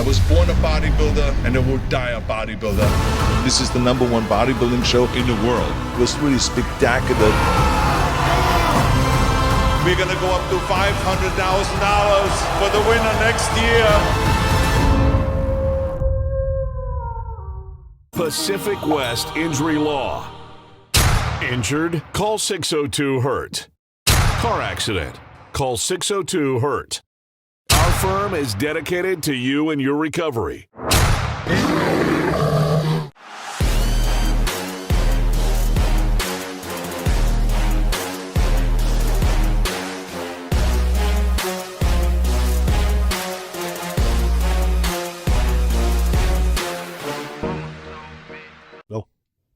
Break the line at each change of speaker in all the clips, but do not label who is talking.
was born a bodybuilder and I will die a bodybuilder. This is the #1 bodybuilding show in the world. It was really spectacular. We're gonna go up to $500,000 for the winner next year.
Pacific West Injury Law. Injured? Call 602-HURT. Car accident? Call 602-HURT. Our firm is dedicated to you and your recovery.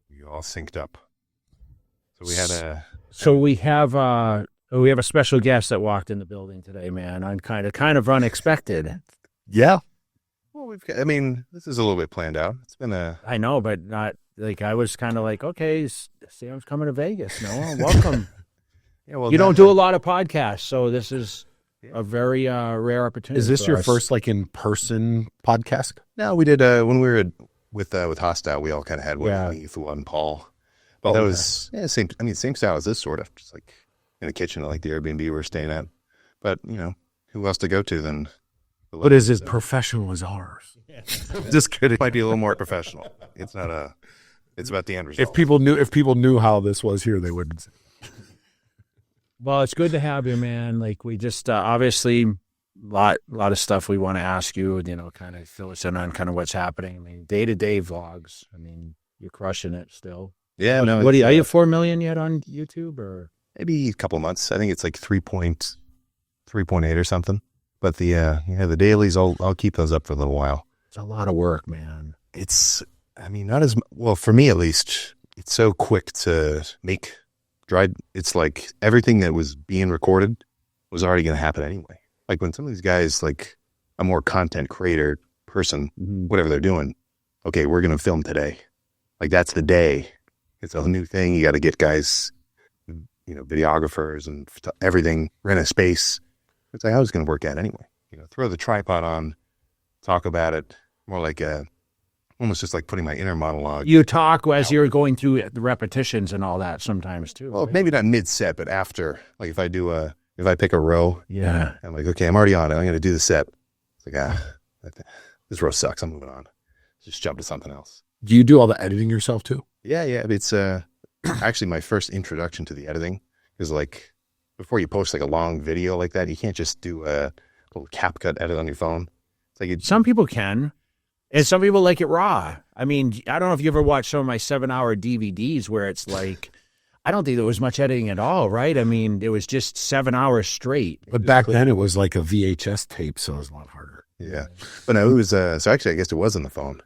We all synced up. So we had a...
So we have a special guest that walked in the building today, man. I'm kind of unexpected.
Yeah. Well, this is a little bit planned out. It's been a...
I know, but not like I was kind of like, okay, Sam's coming to Vegas. No, welcome.
Yeah, well,
you don't do a lot of podcasts, so this is a very rare opportunity.
Is this
for
your
us.
first like in-person podcast?
No, we did when we were with Hostile. We all kind of had one, Heath, one, Paul. But that was same. I mean, same style as this sort of, just like in the kitchen, like the Airbnb we were staying at. But who else to go to than?
But is as professional as ours?
Just kidding. It might be a little more professional. It's not a. It's about the end result.
If people knew how this was here, they wouldn't.
Well, it's good to have you, man. Like we just obviously lot of stuff we want to ask you. Kind of fill us in on kind of what's happening. I mean, day-to-day vlogs. I mean, you're crushing it still.
Yeah, no.
What are you 4 million yet on YouTube or?
Maybe a couple months. I think it's like 3.8 or something. But the dailies, I'll keep those up for a little while.
It's a lot of work, man.
It's, not as well for me at least. It's so quick to make dried. It's like everything that was being recorded was already going to happen anyway. Like when some of these guys, like a more content creator person, whatever they're doing, okay, we're going to film today. Like that's the day. It's a new thing. You got to get guys, videographers and everything, rent a space. It's like, I was going to work at anyway. Throw the tripod on, talk about it, more like almost just like putting my inner monologue.
You talk as you're going through the repetitions and all that sometimes too.
Well,
right?
maybe not mid-set, but after. Like if I pick a row, I'm like, okay, I'm already on it. I'm going to do the set. It's like, this row sucks. I'm moving on. Just jump to something else.
Do you do all the editing yourself too?
Yeah. It's actually my first introduction to the editing is like before you post like a long video like that, you can't just do a little CapCut edit on your phone. It's like
some people can, and some people like it raw. I mean, I don't know if you ever watched some of my 7-hour DVDs where it's like, I don't think there was much editing at all, right? I mean, it was just 7 hours straight.
But back then it was like a VHS tape, so it was a lot harder.
Yeah. But no, it was, so actually I guess it was on the phone.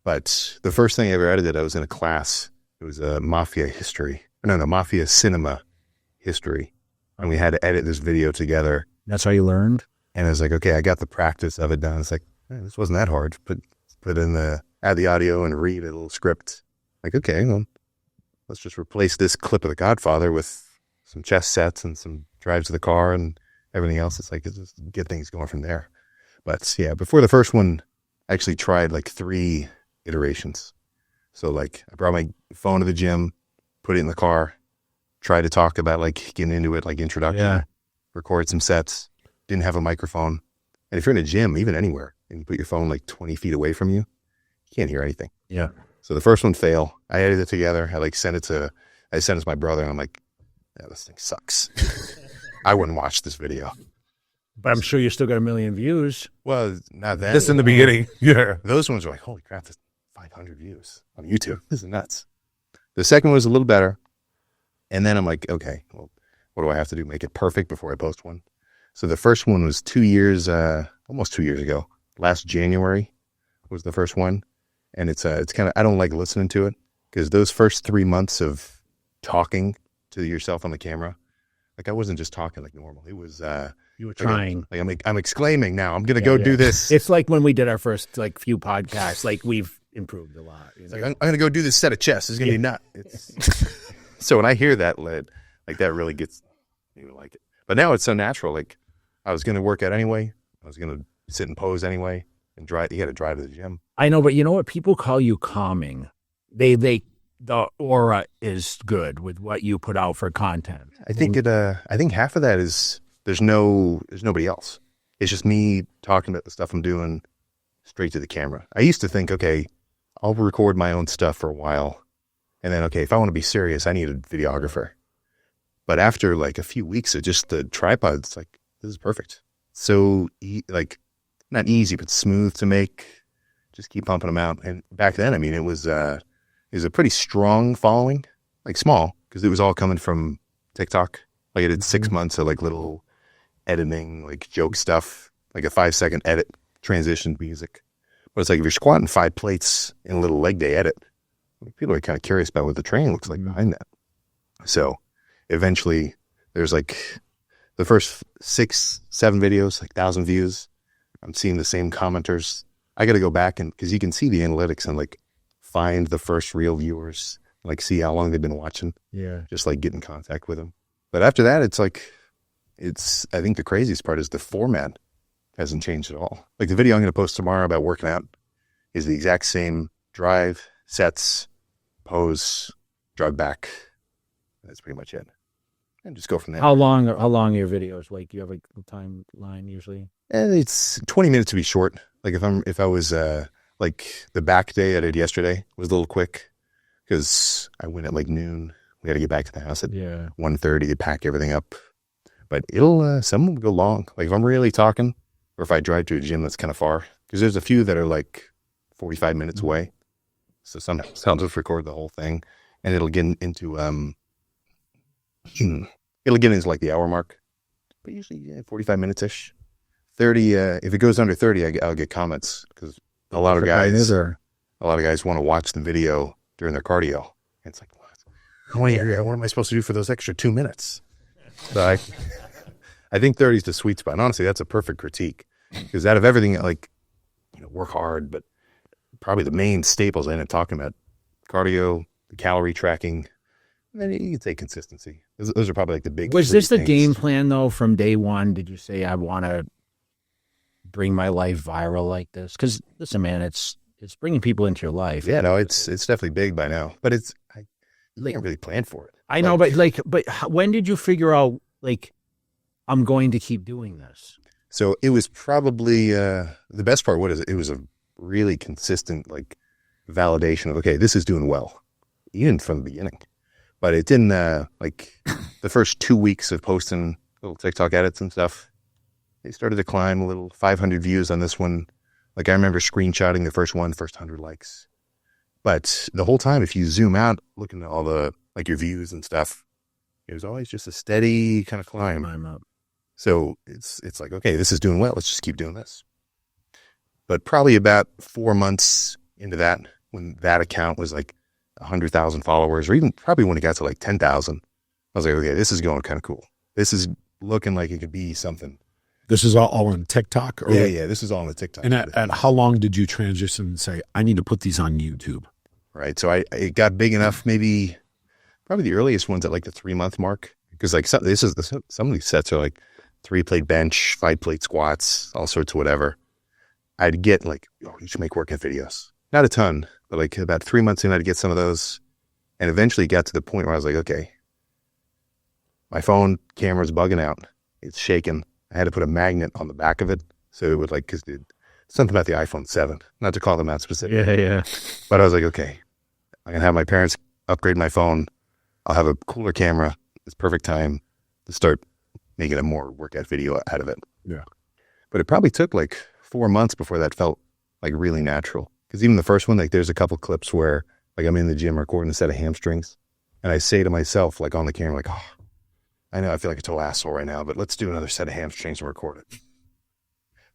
But the first thing I ever edited, I was in a class. It was mafia cinema history. And we had to edit this video together.
That's how you learned?
And I was like, okay, I got the practice of it done. It's like, this wasn't that hard. Add the audio and read a little script. Like, okay, well, let's just replace this clip of The Godfather with some chest sets and some drives to the car and everything else. It's like, just get things going from there. But yeah, before the first one, I actually tried like 3 iterations. So like I brought my phone to the gym, put it in the car, tried to talk about like getting into it, like introduction, record some sets, didn't have a microphone. And if you're in a gym, even anywhere, and you put your phone like 20 feet away from you, you can't hear anything.
Yeah.
So the first one failed. I edited it together. I sent it to my brother and I'm like, yeah, this thing sucks. I wouldn't watch this video.
But I'm sure you still got 1 million views.
Well, not that.
This in the beginning. Yeah.
Those ones were like, holy crap, there's 500 views on YouTube. This is nuts. The second one was a little better. And then I'm like, okay, well, what do I have to do? Make it perfect before I post one. So the first one was 2 years, almost 2 years ago. Last January was the first one. And it's kind of, I don't like listening to it because those first 3 months of talking to yourself on the camera, like I wasn't just talking like normal. It was,
you were trying.
I'm exclaiming now. I'm going to go do this.
It's like when we did our first few podcasts, like we've improved a lot.
It's like, I'm going to go do this set of chest. It's going to be nuts. So when I hear that, like that really gets me like it. But now it's so natural. Like I was going to work out anyway. I was going to sit and pose anyway. and drive. You got to drive to the gym.
I know, but you know what? People call you calming. The aura is good with what you put out for content.
I think I think half of that is there's nobody else. It's just me talking about the stuff I'm doing straight to the camera. I used to think, okay, I'll record my own stuff for a while, and then okay, if I want to be serious, I need a videographer. But after like a few weeks of just the tripod, it's like, this is perfect. So like not easy, but smooth to make. Just keep pumping them out. And back then, I mean, it was a pretty strong following, like small, because it was all coming from TikTok. Like I did 6 months of like little editing, like joke stuff, like a 5-second edit, transition music. But it's like if you're squatting 5 plates in a little leg day edit, people are kind of curious about what the training looks like behind that. So eventually there's like the first 6-7 videos, like 1,000 views. I'm seeing the same commenters. I got to go back and because you can see the analytics and like find the first real viewers, like see how long they've been watching.
Yeah.
Just like get in contact with them. But after that, it's like, I think the craziest part is the format hasn't changed at all. Like the video I'm going to post tomorrow about working out is the exact same drive, sets, pose, drive back. That's pretty much it. And just go from there.
How long are your videos? Like, you have a timeline usually?
And it's 20 minutes to be short. Like if I was like the back day I did yesterday was a little quick because I went at like noon. We had to get back to the house at 1:30 to pack everything up. But some will go long. Like if I'm really talking, or if I drive to a gym that's kind of far, because there's a few that are like 45 minutes away. So sometimes I'll just record the whole thing, and it'll get into like the hour mark. But usually 45 minutes ish. 30. If it goes under 30, I'll get comments because a lot of guys want to watch the video during their cardio. And it's like, what am I supposed to do for those extra 2 minutes? So I think 30 is the sweet spot. And honestly, that's a perfect critique because out of everything, like, work hard, but probably the main staples I end up talking about cardio, the calorie tracking, and then you can say consistency. Those are probably like the big.
Was this the
things.
game plan though from day one? Did you say I want to bring my life viral like this? Because listen, man, it's bringing people into your life.
Yeah, no, it's definitely big by now, but I didn't really plan for it.
I know, but when did you figure out like I'm going to keep doing this?
So it was probably the best part. It was a really consistent like validation of okay, this is doing well, even from the beginning. But it didn't like the first 2 weeks of posting little TikTok edits and stuff. They started to climb a little 500 views on this one. Like I remember screenshotting the first 100 likes. But the whole time, if you zoom out, looking at all the like your views and stuff, it was always just a steady kind of climb.
Up.
So it's like, okay, this is doing well. Let's just keep doing this. But probably about 4 months into that, when that account was like 100,000 followers, or even probably when it got to like 10,000, I was like, okay, this is going kind of cool. This is looking like it could be something.
This is all on TikTok? Or
Yeah, this is all on the TikTok.
And at how long did you transition and say, I need to put these on YouTube?
Right. So it got big enough, maybe probably the earliest ones at like the 3-month mark. Because like some of these sets are like 3-plate bench, 5-plate squats, all sorts of whatever. I'd get like, you should make workout videos. Not a ton, but like about 3 months in, I'd get some of those. And eventually got to the point where I was like, okay, my phone camera's bugging out. It's shaking. I had to put a magnet on the back of it. So it would like, because something about the iPhone 7, not to call them out specifically.
Yeah.
But I was like, okay, I'm going to have my parents upgrade my phone. I'll have a cooler camera. It's perfect time to start making a more workout video out of it.
Yeah.
But it probably took like 4 months before that felt like really natural. Because even the first one, like there's a couple clips where like I'm in the gym recording a set of hamstrings. And I say to myself, like on the camera, like, oh, I know I feel like a total asshole right now, but let's do another set of hamstrings and record it.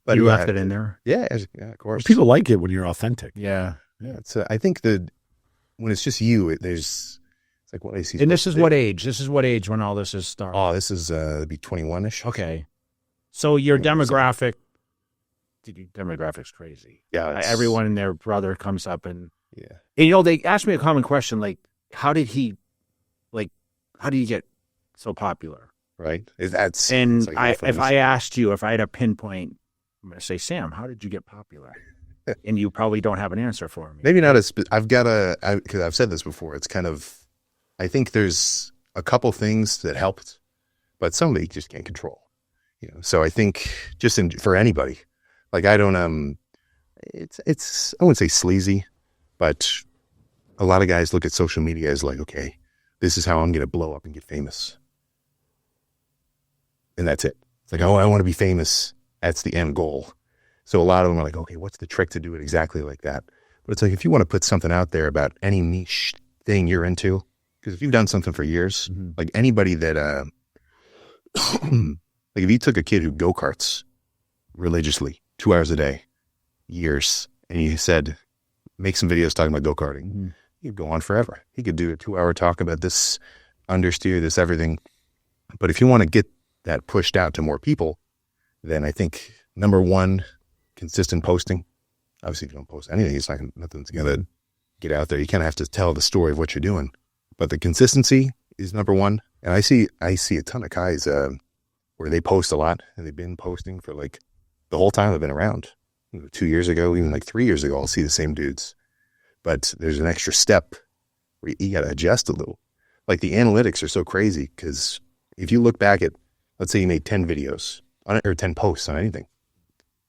But
you left it in there?
Yeah, of course.
People like it when you're authentic.
Yeah.
It's I think when it's just you, it's like what I see.
And this is what age? This is what age when all this is starting?
Oh, this is it'd be 21-ish.
Okay. So your demographic's crazy.
Yeah.
Everyone and their brother comes up and
yeah.
They asked me a common question like, how did you get so popular?
Right.
If
I
I asked you, if I had a pinpoint, I'm going to say, Sam, how did you get popular? and you probably don't have an answer for me.
Maybe not I've got because I've said this before. It's kind of, I think there's a couple things that helped, but some of it you just can't control. So I think just for anybody, like I don't, it's, I wouldn't say sleazy, but a lot of guys look at social media as like, okay, this is how I'm going to blow up and get famous. And that's it. It's like, oh, I want to be famous. That's the end goal. So a lot of them are like, okay, what's the trick to do it exactly like that? But it's like, if you want to put something out there about any niche thing you're into, because if you've done something for years, like anybody that, like if you took a kid who go-karts religiously 2 hours a day, years, and you said, make some videos talking about go-karting, he'd go on forever. He could do a 2-hour talk about this understeer, this everything. But if you want to get that pushed out to more people, then I think number one, consistent posting. Obviously, if you don't post anything, it's nothing's going to get out there. You kind of have to tell the story of what you're doing. But the consistency is number one. And I see a ton of guys where they post a lot, and they've been posting for like the whole time they've been around. 2 years ago, even like 3 years ago, I'll see the same dudes. But there's an extra step where you got to adjust a little. Like the analytics are so crazy because if you look back at, let's say you made 10 videos or 10 posts on anything,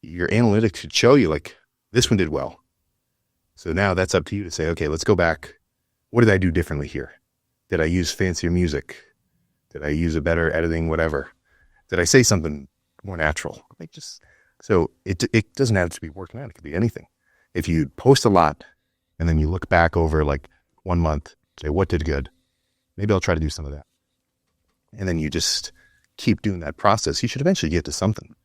your analytics should show you like this one did well. So now that's up to you to say, okay, let's go back. What did I do differently here? Did I use fancier music? Did I use a better editing, whatever? Did I say something more natural? Like so it doesn't have to be working out. It could be anything. If you post a lot and then you look back over like 1 month, say what did good? Maybe I'll try to do some of that. And then you just keep doing that process. You should eventually get to something.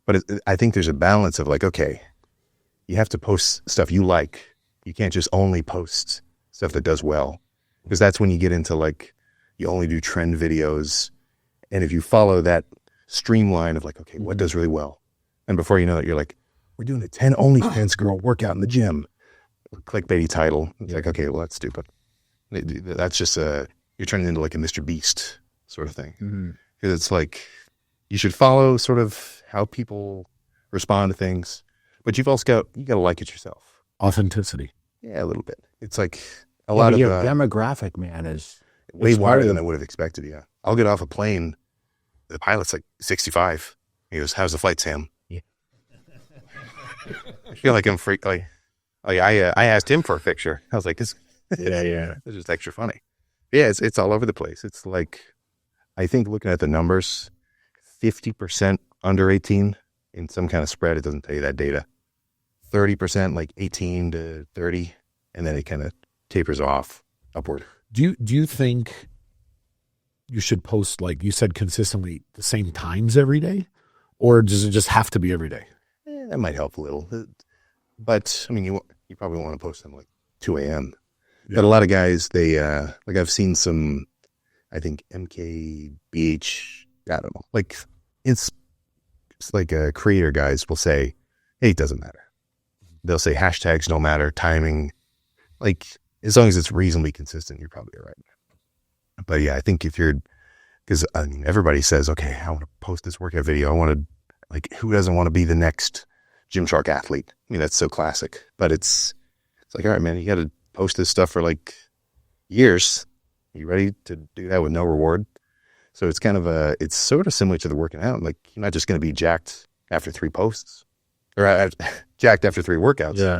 But I think there's a balance of like, okay, you have to post stuff you like. You can't just only post stuff that does well, because that's when you get into like, you only do trend videos. And if you follow that streamline of like, okay, what does really well? And before you know it, you're like, we're doing a 10 OnlyFans girl workout in the gym. Clickbaity title. It's like, okay, well, that's stupid. That's just you're turning into like a Mr. Beast sort of thing. Because it's like, you should follow sort of how people respond to things, but you've also you got to like it yourself.
Authenticity.
Yeah, a little bit. It's like a lot of
your demographic, man, is
way wider than I would have expected. Yeah, I'll get off a plane. The pilot's like 65. He goes, "How's the flight, Sam?" Yeah. I feel like I'm freak. Like I asked him for a picture. I was like, "This, yeah, it's just extra funny." Yeah, it's all over the place. It's like, I think looking at the numbers, 50% under 18 in some kind of spread. It doesn't tell you that data. 30% like 18 to 30, and then it kind of tapers off upward.
Do you think you should post, like you said, consistently the same times every day, or does it just have to be every day?
That might help a little, but I mean, you probably want to post them like 2 a.m. Yeah. But a lot of guys, they like I've seen some, I think MKBH, I don't know, like it's like creator guys will say, hey, it doesn't matter. They'll say hashtags don't matter, timing, like as long as it's reasonably consistent, you're probably all right. But yeah, I think if you're, because I mean, everybody says, okay, I want to post this workout video. I want to, like, who doesn't want to be the next Gymshark athlete? I mean, that's so classic. But it's like, all right, man, you got to post this stuff for like years. You ready to do that with no reward? So it's kind of it's sort of similar to the working out. Like, you're not just going to be jacked after 3 posts or jacked after 3 workouts. Yeah.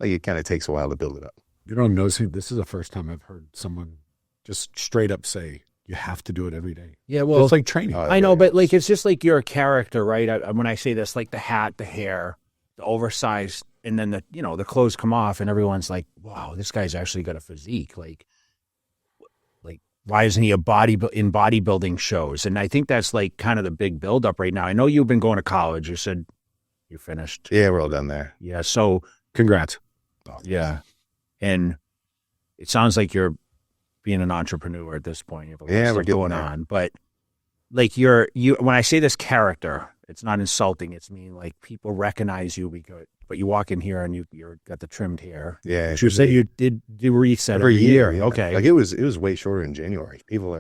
Like, it kind of takes a while to build it up.
You know, I'm noticing this is the first time I've heard someone just straight up say, you have to do it every day.
Yeah, well,
it's like training.
I know, but like, it's just like you're a character, right? When I say this, like the hat, the hair, the oversized, and then the clothes come off and everyone's like, wow, this guy's actually got a physique. Like why isn't he in bodybuilding shows? And I think that's like kind of the big buildup right now. I know you've been going to college. You said you finished.
Yeah, we're all done there.
Yeah. So
congrats.
Oh,
yeah. And it sounds like you're being an entrepreneur at this point. You have a lot of stuff going on. But like when I say this character, it's not insulting. It's mean like people recognize you but you walk in here and you're got the trimmed hair.
Yeah.
You said you did reset every year.
Yeah.
Okay.
Like it was way shorter in January. People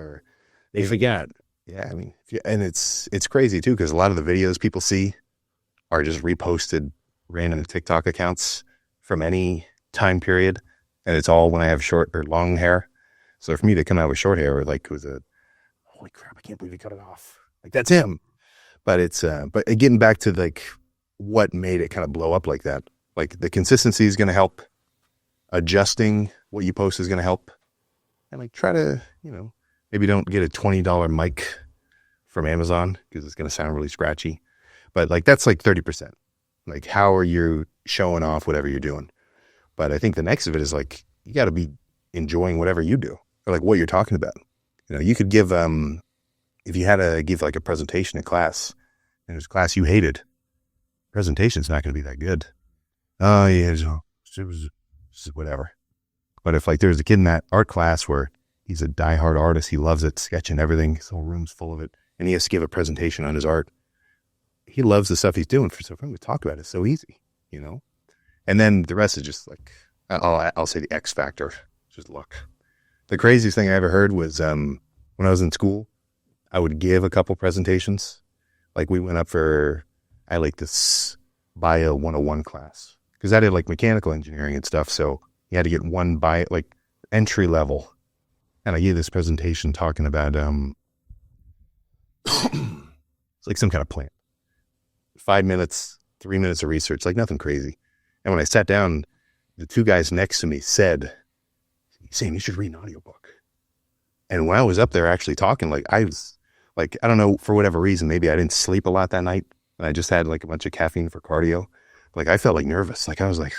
they forget.
Yeah. I mean, and it's crazy too, because a lot of the videos people see are just reposted random TikTok accounts from any time period, and it's all when I have short or long hair. So for me to come out with short hair, like, was a holy crap! I can't believe he cut it off. Like, that's him. But it's but getting back to like what made it kind of blow up like that. Like, the consistency is going to help. Adjusting what you post is going to help. And like, try to, maybe don't get a $20 mic from Amazon because it's going to sound really scratchy. But like, that's like 30%. Like, how are you showing off whatever you're doing? But I think the next of it is like, you got to be enjoying whatever you do, or like what you're talking about. You could give, if you had to give like a presentation in class, and it was a class you hated, presentation's not going to be that good. Oh yeah, it was whatever. But if like there's a kid in that art class where he's a diehard artist, he loves it, sketching everything, his whole room's full of it, and he has to give a presentation on his art. He loves the stuff he's doing. So for him to talk about it, it's so easy, And then the rest is just like, I'll say the X factor, just luck. The craziest thing I ever heard was when I was in school, I would give a couple presentations. Like, we went up I had like this Bio 101 class, because I did like mechanical engineering and stuff. So you had to get one like entry level. And I gave this presentation talking about, it's like some kind of plant. 5 minutes, 3 minutes of research, like nothing crazy. And when I sat down, the two guys next to me said, Sam, you should read an audiobook. And when I was up there actually talking, like, I was like, I don't know, for whatever reason, maybe I didn't sleep a lot that night. And I just had like a bunch of caffeine for cardio. Like, I felt like nervous. Like, I was like,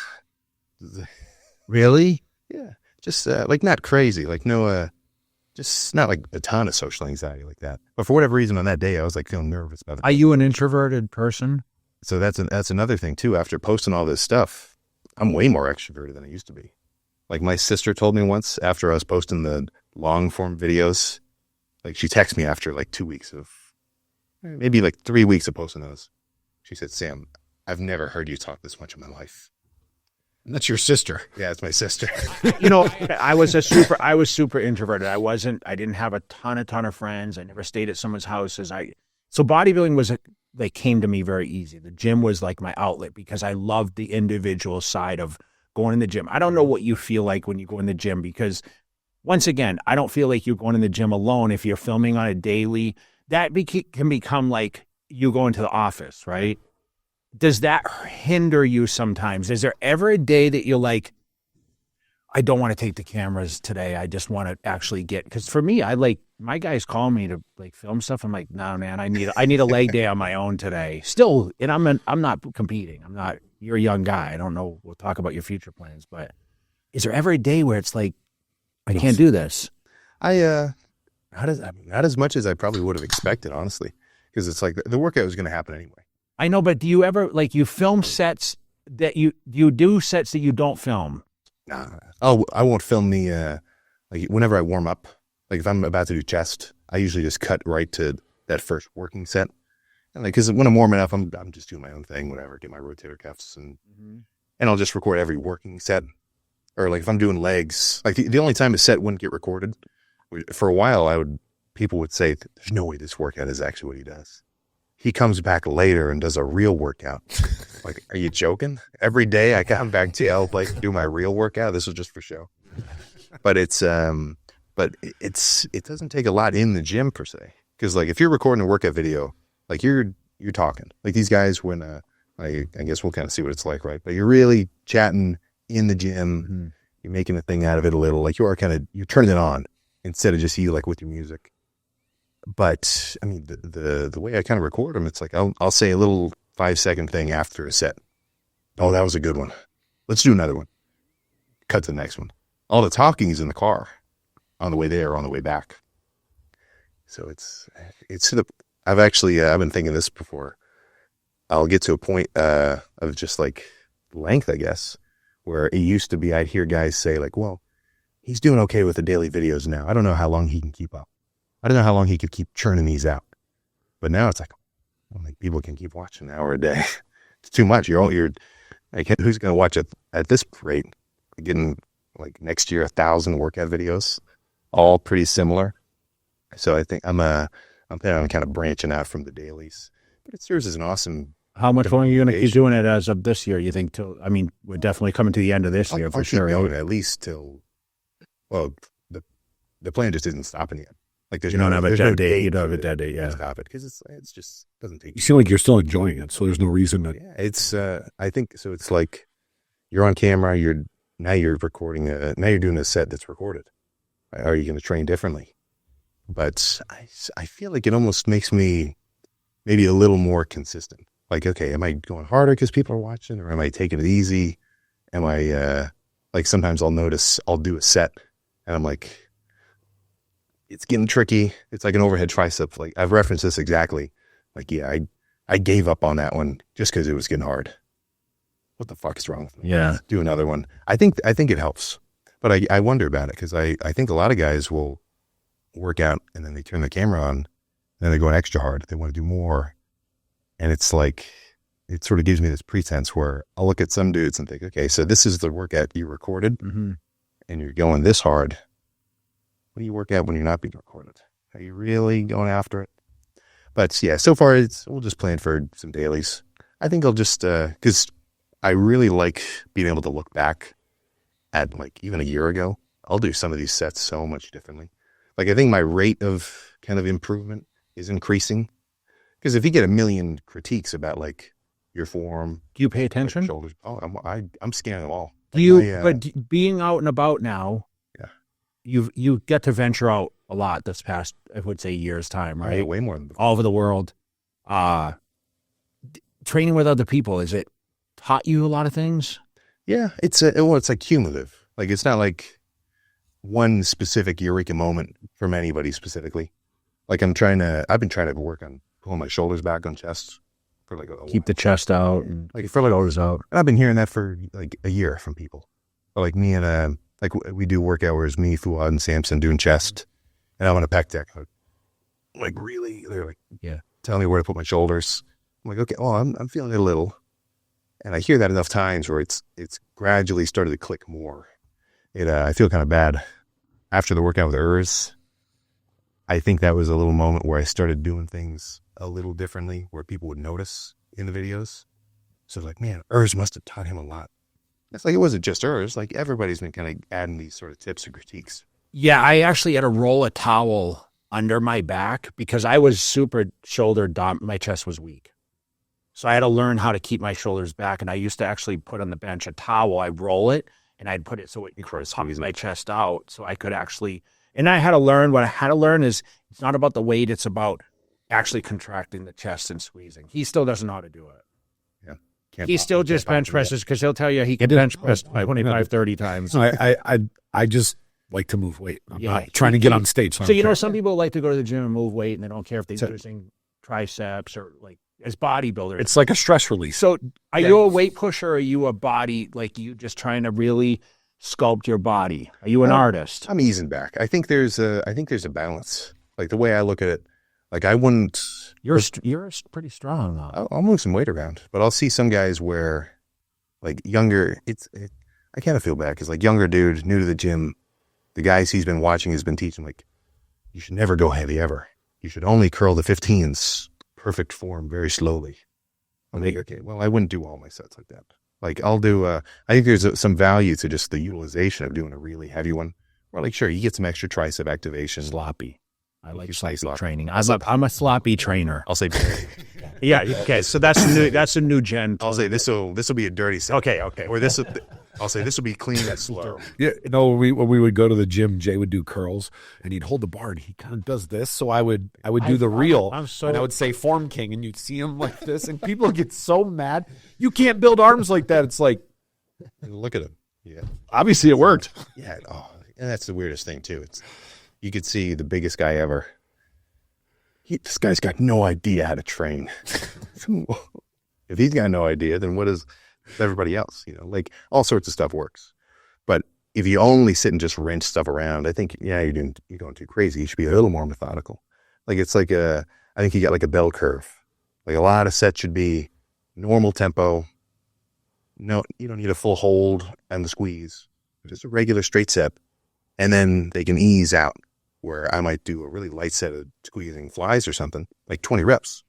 Really?
yeah, just like not crazy. Like, no, just not like a ton of social anxiety like that. But for whatever reason on that day, I was like feeling nervous about it.
Are you an introverted person?
So that's another thing too. After posting all this stuff, I'm way more extroverted than I used to be. Like, my sister told me once, after I was posting the long form videos, like, she texted me after like 2 weeks of, maybe like 3 weeks of posting those. She said, Sam, I've never heard you talk this much in my life.
And that's your sister.
Yeah, it's my sister.
I was super introverted. I didn't have a ton of friends. I never stayed at someone's houses. So bodybuilding they came to me very easy. The gym was like my outlet because I loved the individual side of going in the gym. I don't know what you feel like when you go in the gym, because once again, I don't feel like you're going in the gym alone. If you're filming on a daily, that can become like you go into the office, right? Does that hinder you sometimes? Is there ever a day that you're like, I don't want to take the cameras today. I just want to actually because for me, my guys call me to like film stuff. I'm like, no, man, I need a leg day on my own today. Still, and I'm not competing. You're a young guy. I don't know. We'll talk about your future plans, but is there ever a day where it's like, I can't do this?
Not as much as I probably would have expected, honestly, because it's like the workout was going to happen anyway.
I know, but do you ever like you film sets that you do sets that you don't film?
Nah. Oh, I won't film like whenever I warm up. Like, if I'm about to do chest, I usually just cut right to that first working set. And like, because when I'm warming up, I'm just doing my own thing, whatever. Get my rotator cuffs and I'll just record every working set. Or like if I'm doing legs, like the only time a set wouldn't get recorded, for a while people would say, there's no way this workout is actually what he does. He comes back later and does a real workout. Like, are you joking? Every day I come back to like do my real workout. This was just for show. But it doesn't take a lot in the gym per se. Because like if you're recording a workout video, like you're talking. Like these guys, when I guess we'll kind of see what it's like, right? But you're really chatting in the gym. Mm-hmm. You're making a thing out of it a little. Like you're turning it on instead of just you like with your music. But I mean, the way I kind of record them, it's like I'll say a little 5-second thing after a set. Oh, that was a good one. Let's do another one. Cut to the next one. All the talking is in the car, on the way there or on the way back. So it's I've been thinking this before. I'll get to a point of just like length, I guess, where it used to be I'd hear guys say like, well, he's doing okay with the daily videos now. I don't know how long he can keep up. I don't know how long he could keep churning these out. But now it's like, I don't think people can keep watching an hour a day. It's too much. You're like, who's going to watch it at this rate? Getting like next year, 1,000 workout videos, all pretty similar. So I think I'm planning on kind of branching out from the dailies, but it serves as an awesome
How much longer are you going to keep doing it as of this year? You think we're definitely coming to the end of this year for sure.
I'll keep going at least till, well, the plan just isn't stopping yet. Like
You don't have a dead date. You don't have a dead date. Yeah.
Stop it because it's just doesn't take.
You seem like you're still enjoying it, so there's no reason to.
Yeah, it's I think so. It's like you're on camera. You're recording. Now you're doing a set that's recorded. Are you going to train differently? But I feel like it almost makes me maybe a little more consistent. Like, okay, am I going harder because people are watching, or am I taking it easy? Am I like sometimes I'll notice I'll do a set and I'm like, it's getting tricky. It's like an overhead tricep. Like I've referenced this exactly. Like, yeah, I gave up on that one just because it was getting hard. What the fuck is wrong with me?
Yeah.
Do another one. I think it helps, but I wonder about it because I think a lot of guys will work out and then they turn the camera on and then they're going extra hard. They want to do more. And it's like, it sort of gives me this pretense where I'll look at some dudes and think, okay, so this is the workout you recorded and you're going this hard. What do you work out when you're not being recorded? Are you really going after it? But yeah, so far we'll just plan for some dailies. I think I'll just, cause I really like being able to look back at like even a year ago. I'll do some of these sets so much differently. Like I think my rate of kind of improvement is increasing. Because if you get a million critiques about like your form,
Do you pay attention?
shoulders, I'm scanning them all.
Do you? But being out and about now,
Yeah.
you get to venture out a lot this past, I would say, year's time, right?
Way more than before.
All over the world. Training with other people, is it taught you a lot of things?
Yeah, it's like cumulative. Like it's not like one specific eureka moment from anybody specifically. Like I've been trying to work on pulling my shoulders back on chest for like
Keep the chest out and
like
for like shoulders out.
And I've been hearing that for like a year from people. But like me and like we do workout where it's me, Fuad, and Samson doing chest, and I'm on a pec deck. Like really, they're like,
Yeah.
telling me where to put my shoulders. I'm like, okay, well, I'm feeling it a little, and I hear that enough times where it's gradually started to click more. I feel kind of bad after the workout with Urs. I think that was a little moment where I started doing things a little differently where people would notice in the videos. So like, man, Urs must have taught him a lot. It's like, it wasn't just Urs. Like everybody's been kind of adding these sort of tips and critiques.
Yeah, I actually had to roll a towel under my back because I was super shoulder my chest was weak. So I had to learn how to keep my shoulders back. And I used to actually put on the bench a towel. I'd roll it and I'd put it so it popped my chest out so I could actually. And I had to learn, what I had to learn is it's not about the weight, it's about actually contracting the chest and squeezing. He still doesn't know how to do it.
Yeah.
He still just bench presses because he'll tell you he can bench press 25, 30 times.
No, I just like to move weight. I'm not trying to get on stage.
So you know, some people like to go to the gym and move weight and they don't care if they're using triceps or like as bodybuilders.
It's like a stress release.
So are you a weight pusher or are you a body, like you just trying to really sculpt your body? Are you an artist?
I'm easing back. I think there's a balance. Like the way I look at it, like I wouldn't.
You're pretty strong though.
I'll move some weight around, but I'll see some guys where, like younger, I kind of feel bad because like younger dude, new to the gym, the guys he's been watching has been teaching like, you should never go heavy ever. You should only curl the 15s, perfect form, very slowly. I'm like, okay, well, I wouldn't do all my sets like that. Like I'll do, I think there's some value to just the utilization of doing a really heavy one. Or like, sure, you get some extra tricep activation.
Sloppy. I like sloppy
sloppy
training. I'm a sloppy trainer.
I'll say,
Yeah. Okay. So that's a new gen.
I'll say this will be a dirty set.
Okay.
Or I'll say this will be clean and slow.
Yeah, you know, when we would go to the gym, Jay would do curls, and he'd hold the bar, and he kind of does this. So I would do the reel, and I would say Form King, and you'd see him like this, and people get so mad. You can't build arms like that. It's like,
Look at him. Yeah.
obviously it worked.
Yeah. Oh, and that's the weirdest thing too. You could see the biggest guy ever. This guy's got no idea how to train. If he's got no idea, then what is everybody else? You know, like all sorts of stuff works. But if you only sit and just wrench stuff around, I think, yeah, you're going too crazy. You should be a little more methodical. Like it's like I think you got like a bell curve. Like a lot of sets should be normal tempo. No, you don't need a full hold and the squeeze. Just a regular straight set. And then they can ease out where I might do a really light set of squeezing flies or something, like 20 reps.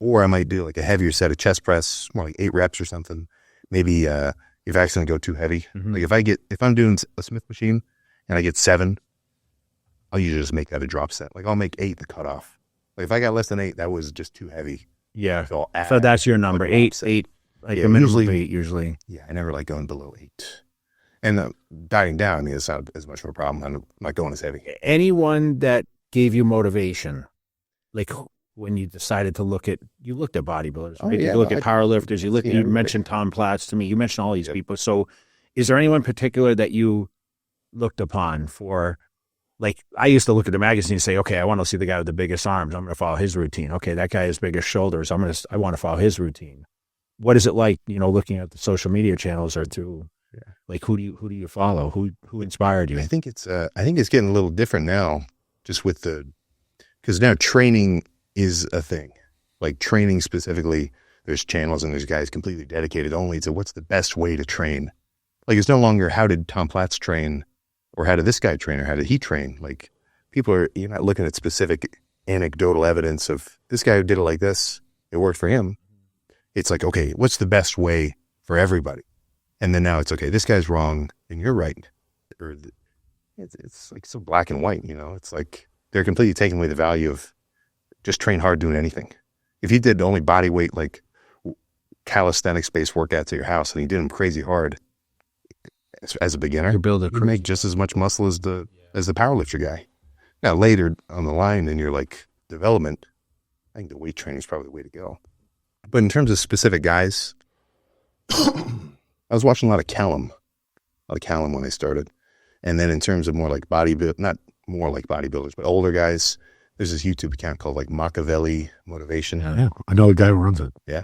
Or I might do like a heavier set of chest press, more like 8 reps or something. Maybe if I accidentally go too heavy. Like if I'm doing a Smith machine and I get 7, I'll usually just make that a drop set. Like I'll make 8 the cutoff. Like if I got less than 8, that was just too heavy.
Yeah.
So,
So that's your number,
like
8, like
Yeah,
a minimum
usually-
of 8 usually.
Yeah, I never like going below 8. And dieting down, I mean, it's not as much of a problem. I'm not going as heavy.
Anyone that gave you motivation, like when you decided to looked at bodybuilders,
Oh,
right?
yeah,
You look
well,
at powerlifters, you mentioned Tom Platz to me, you mentioned all these people. So is there anyone particular that you looked upon for, like, I used to look at the magazine and say, okay, I want to see the guy with the biggest arms. I'm going to follow his routine. Okay, that guy has biggest shoulders. I want to follow his routine. What is it like, looking at the social media channels or through, like, who do you follow? Who inspired you?
I think it's getting a little different now, just with because now training is a thing. Like training specifically, there's channels and there's guys completely dedicated only to what's the best way to train. Like it's no longer how did Tom Platz train, or how did this guy train, or how did he train? Like you're not looking at specific anecdotal evidence of this guy who did it like this, it worked for him. It's like, okay, what's the best way for everybody? And then now it's okay, this guy's wrong and you're right. Or it's like so black and white, It's like they're completely taking away the value of just train hard doing anything. If you did only body weight, like calisthenics-based workouts at your house and you did them crazy hard as a beginner, you make just as much muscle as the powerlifter guy. Now later on the line in your like development, I think the weight training is probably the way to go. But in terms of specific guys, I was watching a lot of Callum when they started. And then in terms of more like not more like bodybuilders, but older guys, there's this YouTube account called like Machiavelli Motivation.
Yeah, I know the guy who runs it.
Yeah.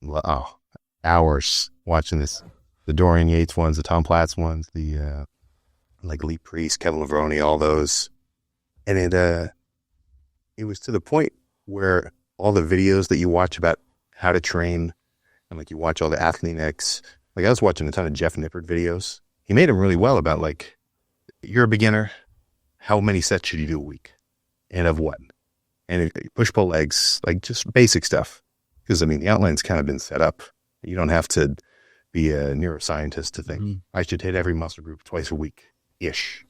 Oh, hours watching this. The Dorian Yates ones, the Tom Platz ones, the like Lee Priest, Kevin Levrone, all those. And it was to the point where all the videos that you watch about how to train, and like you watch all the Athlean-X, like I was watching a ton of Jeff Nippard videos. He made them really well about like, you're a beginner, how many sets should you do a week? And of what? And push-pull legs, like just basic stuff. Because I mean, the outline's kind of been set up. You don't have to be a neuroscientist to think, I should hit every muscle group twice a week-ish.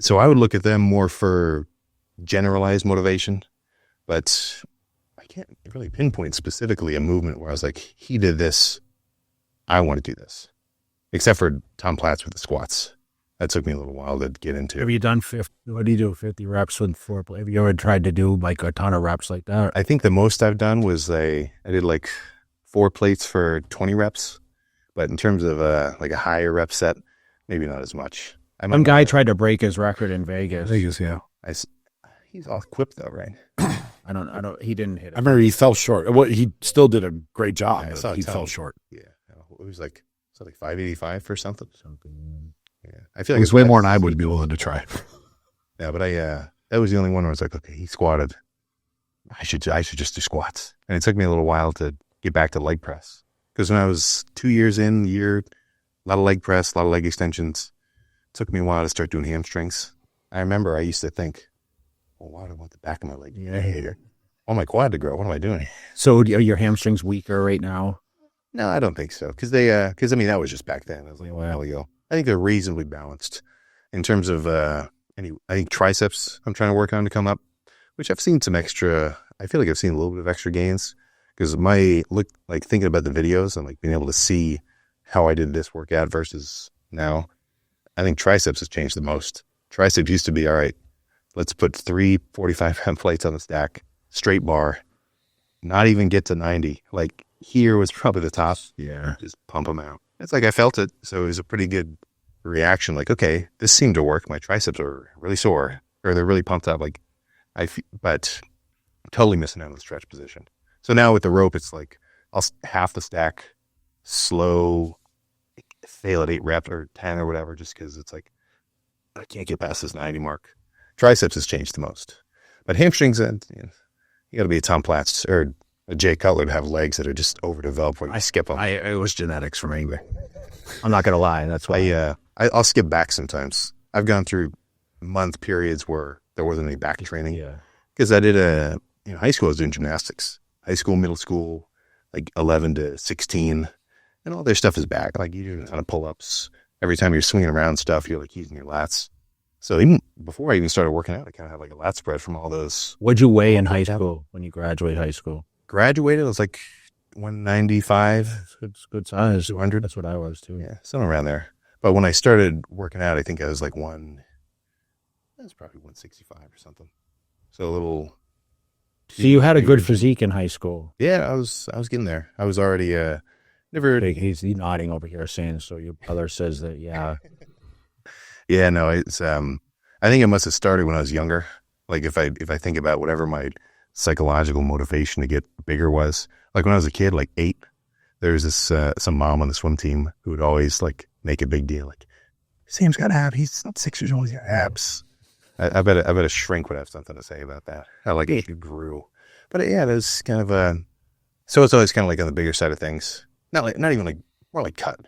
So I would look at them more for generalized motivation, but I can't really pinpoint specifically a movement where I was like, he did this, I want to do this. Except for Tom Platz with the squats. That took me a little while to get into.
Have you done 50? What do you do? 50 reps with 4 plates? Have you ever tried to do like a ton of reps like that?
I think the most I've done was I did like 4 plates for 20 reps. But in terms of like a higher rep set, maybe not as much.
One guy tried to break his record in Vegas.
Yeah.
He's all equipped though, right?
I don't. He didn't hit it.
I remember he fell short. Well, he still did a great job.
Yeah, I
but
saw
he
a ton.
fell short.
Yeah. It was like 585 or something. Yeah. I
It
feel like
was way more than I would be willing to try.
Yeah, but that was the only one where I was like, okay, he squatted. I should just do squats. And it took me a little while to get back to leg press. Because when I was 2 years in, a lot of leg press, a lot of leg extensions. It took me a while to start doing hamstrings. I remember I used to think, well, why do I want the back of my leg? Yeah. I want my quad to grow. What am I doing?
So are your hamstrings weaker right now?
No, I don't think so. Because I mean, that was just back then. That was like a while ago. I think they're reasonably balanced in terms of, I think triceps I'm trying to work on to come up, which I've seen some extra, I feel like I've seen a little bit of extra gains because like thinking about the videos and like being able to see how I did this workout versus now, I think triceps has changed the most. Triceps used to be, all right, let's put 3 45-pound plates on the stack, straight bar, not even get to 90. Like here was probably the top.
Yeah.
Just pump them out. It's like I felt it. So it was a pretty good reaction. Like, okay, this seemed to work. My triceps are really sore or they're really pumped up. Like but totally missing out on the stretch position. So now with the rope, it's like I'll half the stack, slow, fail at 8 reps or 10 or whatever, just because it's like, I can't get past this 90 mark. Triceps has changed the most. But hamstrings, you got to be a Tom Platz or a Jay Cutler to have legs that are just overdeveloped where you skip them.
It was genetics for me. I'm not going to lie. That's why.
I'll skip back sometimes. I've gone through month periods where there wasn't any back training.
Yeah.
Because I did high school I was doing gymnastics. High school, middle school, like 11 to 16, and all their stuff is back. Like you do a ton of pull-ups. Every time you're swinging around stuff, you're like using your lats. So even before I even started working out, I kind of had like a lat spread from all those.
What'd you weigh in high school when you graduated high school?
Graduated, I was like 195.
It's good size.
200.
That's what I was too.
Yeah, somewhere around there. But when I started working out, I think I was like that's probably 165 or something. So a little.
So you had a good physique in high school.
Yeah, I was getting there. I was already never.
He's nodding over here saying, so your brother says that, yeah.
Yeah, no, it's I think it must have started when I was younger. Like if I think about whatever my psychological motivation to get bigger was, like when I was a kid, like 8, there was this some mom on the swim team who would always like make a big deal, like Sam's got abs. He's not 6 years old. He's got abs. I bet a shrink would have something to say about that. How like it grew, but yeah, it was kind of so it's always kind of like on the bigger side of things. Not even like more like cut.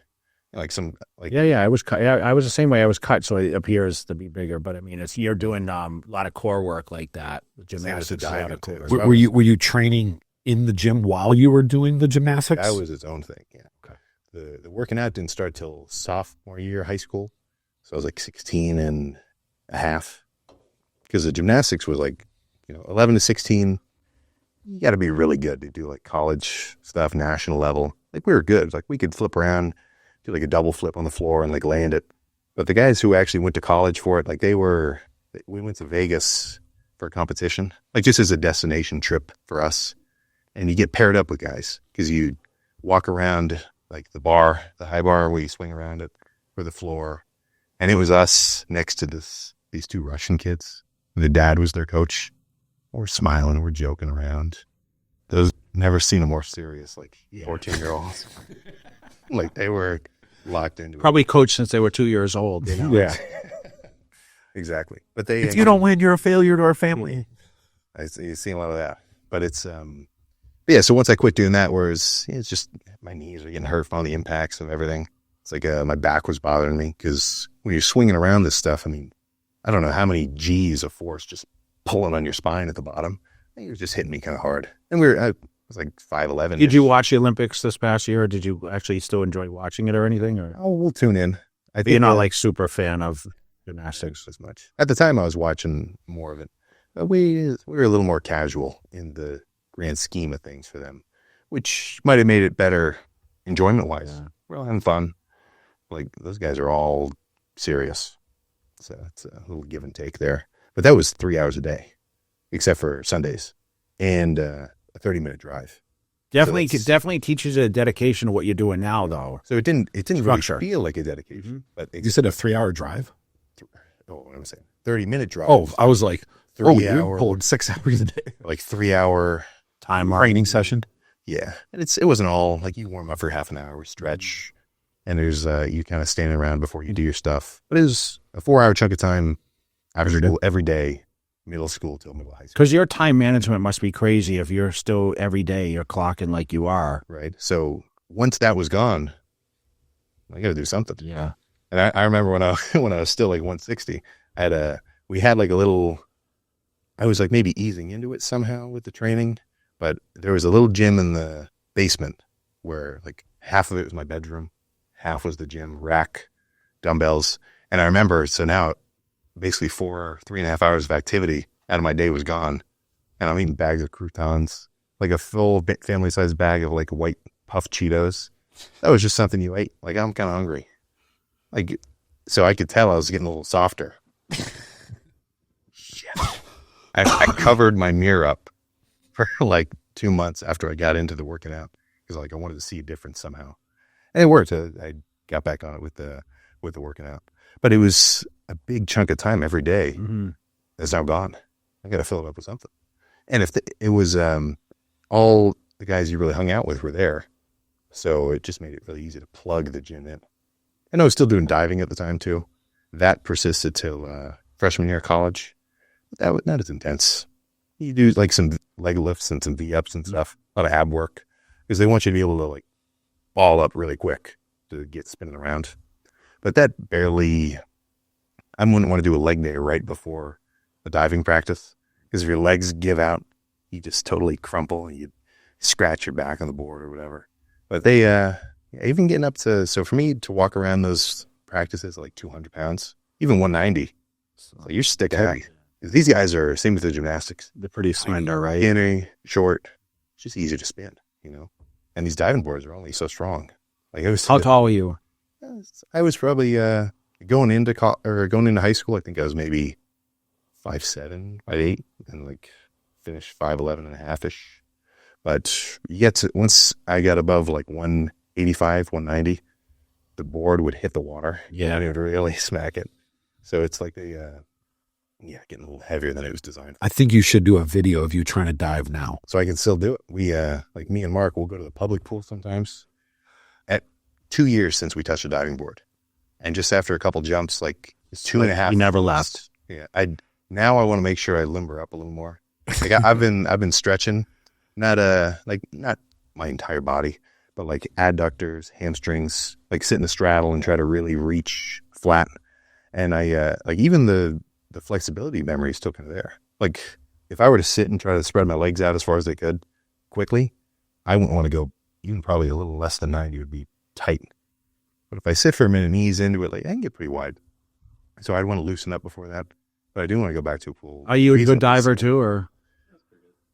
Like some like
I was cut. Yeah, I was the same way. I was cut, so it appears to be bigger. But I mean, you're doing a lot of core work like that. Gymnastics,
Were you training in the gym while you were doing the gymnastics?
That was its own thing. Yeah. Okay. The working out didn't start till sophomore year of high school, so I was like 16 and a half. Because the gymnastics was like 11 to 16. You got to be really good to do like college stuff, national level. Like we were good. Like we could flip around, do like a double flip on the floor and like land it. But the guys who actually went to college for it, like we went to Vegas for a competition, like just as a destination trip for us. And you get paired up with guys because you walk around like the high bar where you swing around it for the floor. And it was us next to these 2 Russian kids. The dad was their coach. We're smiling, we're joking around. Those never seen a more serious, like 14-year-olds. Like they were locked into
probably coached since they were 2 years old.
Yeah,
exactly. But
if you don't win, you're a failure to our family.
You see a lot of that. But it's yeah. So once I quit doing that, it's just my knees are getting hurt from all the impacts of everything. It's like my back was bothering me because when you're swinging around this stuff, I mean, I don't know how many G's of force just pulling on your spine at the bottom. I think it was just hitting me kind of hard. And I was like 5'11".
Did you watch the Olympics this past year, or did you actually still enjoy watching it or anything? Or
we'll tune in. I think
you're not like super fan of gymnastics
as much. At the time, I was watching more of it. But we were a little more casual in the grand scheme of things for them, which might have made it better enjoyment-wise. Yeah. We're all having fun. Like those guys are all serious. So it's a little give and take there. But that was 3 hours a day, except for Sundays, and a 30-minute drive.
Definitely teaches you a dedication to what you're doing now, though.
So it didn't really feel like a dedication. Mm-hmm. But
you said a 3-hour drive?
What am I saying? 30-minute drive.
Oh, I was like,
3 hour.
You're pulling 6 hours a day.
Like 3 hour
time training session.
Yeah, and it wasn't all like you warm up for half an hour, we stretch, and there's you kind of standing around before you do your stuff. But it was a 4-hour chunk of time after school every day, middle school till middle high school.
Because your time management must be crazy if you're still every day you're clocking like you are.
Right. So once that was gone, I got to do something.
Yeah.
And I remember when I was still like 160, we had like a little. I was like maybe easing into it somehow with the training, but there was a little gym in the basement where like half of it was my bedroom, half was the gym, rack, dumbbells. And I remember, so now basically 3.5 hours of activity out of my day was gone. And I'm eating bags of croutons, like a full family size bag of like white puffed Cheetos. That was just something you ate. Like I'm kind of hungry. Like, so I could tell I was getting a little softer. I covered my mirror up for like 2 months after I got into the working out because like I wanted to see a difference somehow, and it worked. I got back on it with the working out, but it was a big chunk of time every day that's now gone. I got to fill it up with something, and if it was all the guys you really hung out with were there, so it just made it really easy to plug the gym in. And I was still doing diving at the time too. That persisted till freshman year of college. That was not as intense. You do like some leg lifts and some V-ups and stuff, a lot of ab work, because they want you to be able to like ball up really quick to get spinning around. But that barely, I wouldn't want to do a leg day right before a diving practice, because if your legs give out, you just totally crumple and you scratch your back on the board or whatever. But they, even getting up to, so for me to walk around those practices like 200 pounds, even 190, so you're stick heavy. These guys are, same with the gymnastics.
They're pretty slender, right?
Skinny, short, it's just easier to spin, you know? And these diving boards are only so strong. Like
How tall were you?
I was probably, going into high school, I think I was maybe 5'7", 5'8", and like finished 5'11" and a half-ish. But once I got above like 185, 190, the board would hit the water. Yeah, and it would really smack it. So it's like getting a little heavier than it was designed.
I think you should do a video of you trying to dive now.
So I can still do it. We, like me and Mark, we'll go to the public pool sometimes. At 2 years since we touched a diving board. And just after a couple jumps, like it's 2.5.
You never left.
Yeah. Now I want to make sure I limber up a little more. Like I've been stretching, not my entire body, but like adductors, hamstrings, like sit in the straddle and try to really reach flat. And I, like even the flexibility memory is still kind of there. Like if I were to sit and try to spread my legs out as far as they could quickly, I wouldn't want to go even probably a little less than 90 would be tight. But if I sit for a minute and ease into it, like I can get pretty wide. So I'd want to loosen up before that. But I do want to go back to a pool.
Are you a good diver too, or?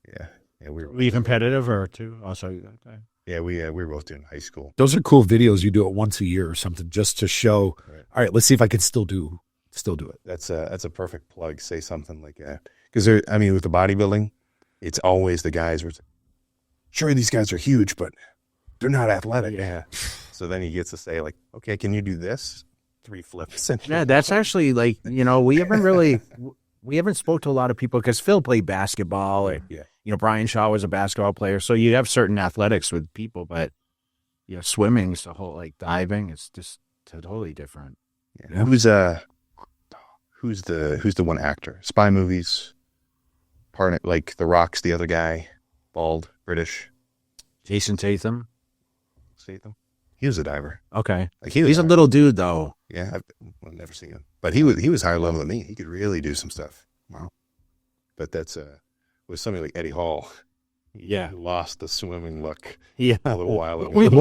Yeah,
were you competitive or too? Also, okay.
Yeah, we were both doing high school.
Those are cool videos. You do it once a year or something, just to show. Right. All right, let's see if I can still do it.
That's a perfect plug. Say something like that, because with the bodybuilding, it's always the guys where, sure, these guys are huge, but they're not athletic. Yeah. So then he gets to say like, okay, can you do this? 3 flips.
Yeah, that's actually like, we haven't spoke to a lot of people because Phil played basketball. And, Brian Shaw was a basketball player. So you have certain athletics with people, but swimming's the whole, like diving, it's just totally different.
Yeah. Who's the one actor? Spy movies, partner, like The Rock's the other guy, bald, British.
Jason Statham.
He was a diver.
Okay.
Like
he's a little dude though.
Yeah, I've never seen him. But he was higher level than me. He could really do some stuff. Wow. But that's with somebody like Eddie Hall.
Yeah.
He lost the swimming look.
Yeah.
A little while ago.
Wait,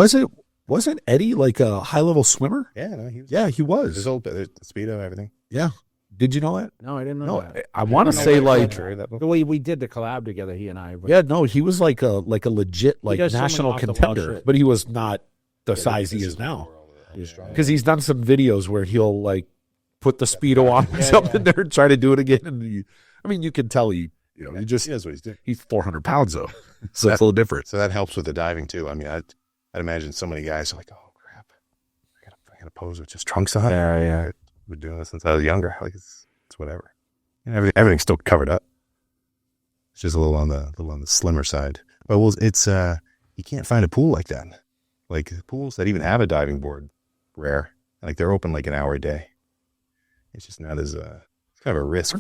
wasn't Eddie like a high level swimmer?
Yeah, no, he was.
Yeah, he was.
His old Speedo, everything.
Yeah. Did you know that?
No, I didn't know that.
I want to say like
the way we did the collab together, he and I. But
yeah, no, he was like a legit national contender, but he was not the size he is now. Because he's done some videos where he'll like put the Speedo on or something there and try to do it again. And you can tell he knows what he's doing. He's 400 pounds though, so that's a little different.
So that helps with the diving too. I'd imagine so many guys are like, oh crap, I gotta pose with just trunks on.
Yeah.
I've been doing this since I was younger. Like it's whatever. Everything's still covered up. It's just a little on the slimmer side. But it's you can't find a pool like that. Like pools that even have a diving board, rare. Like they're open like an hour a day. It's just not as it's kind of a risk.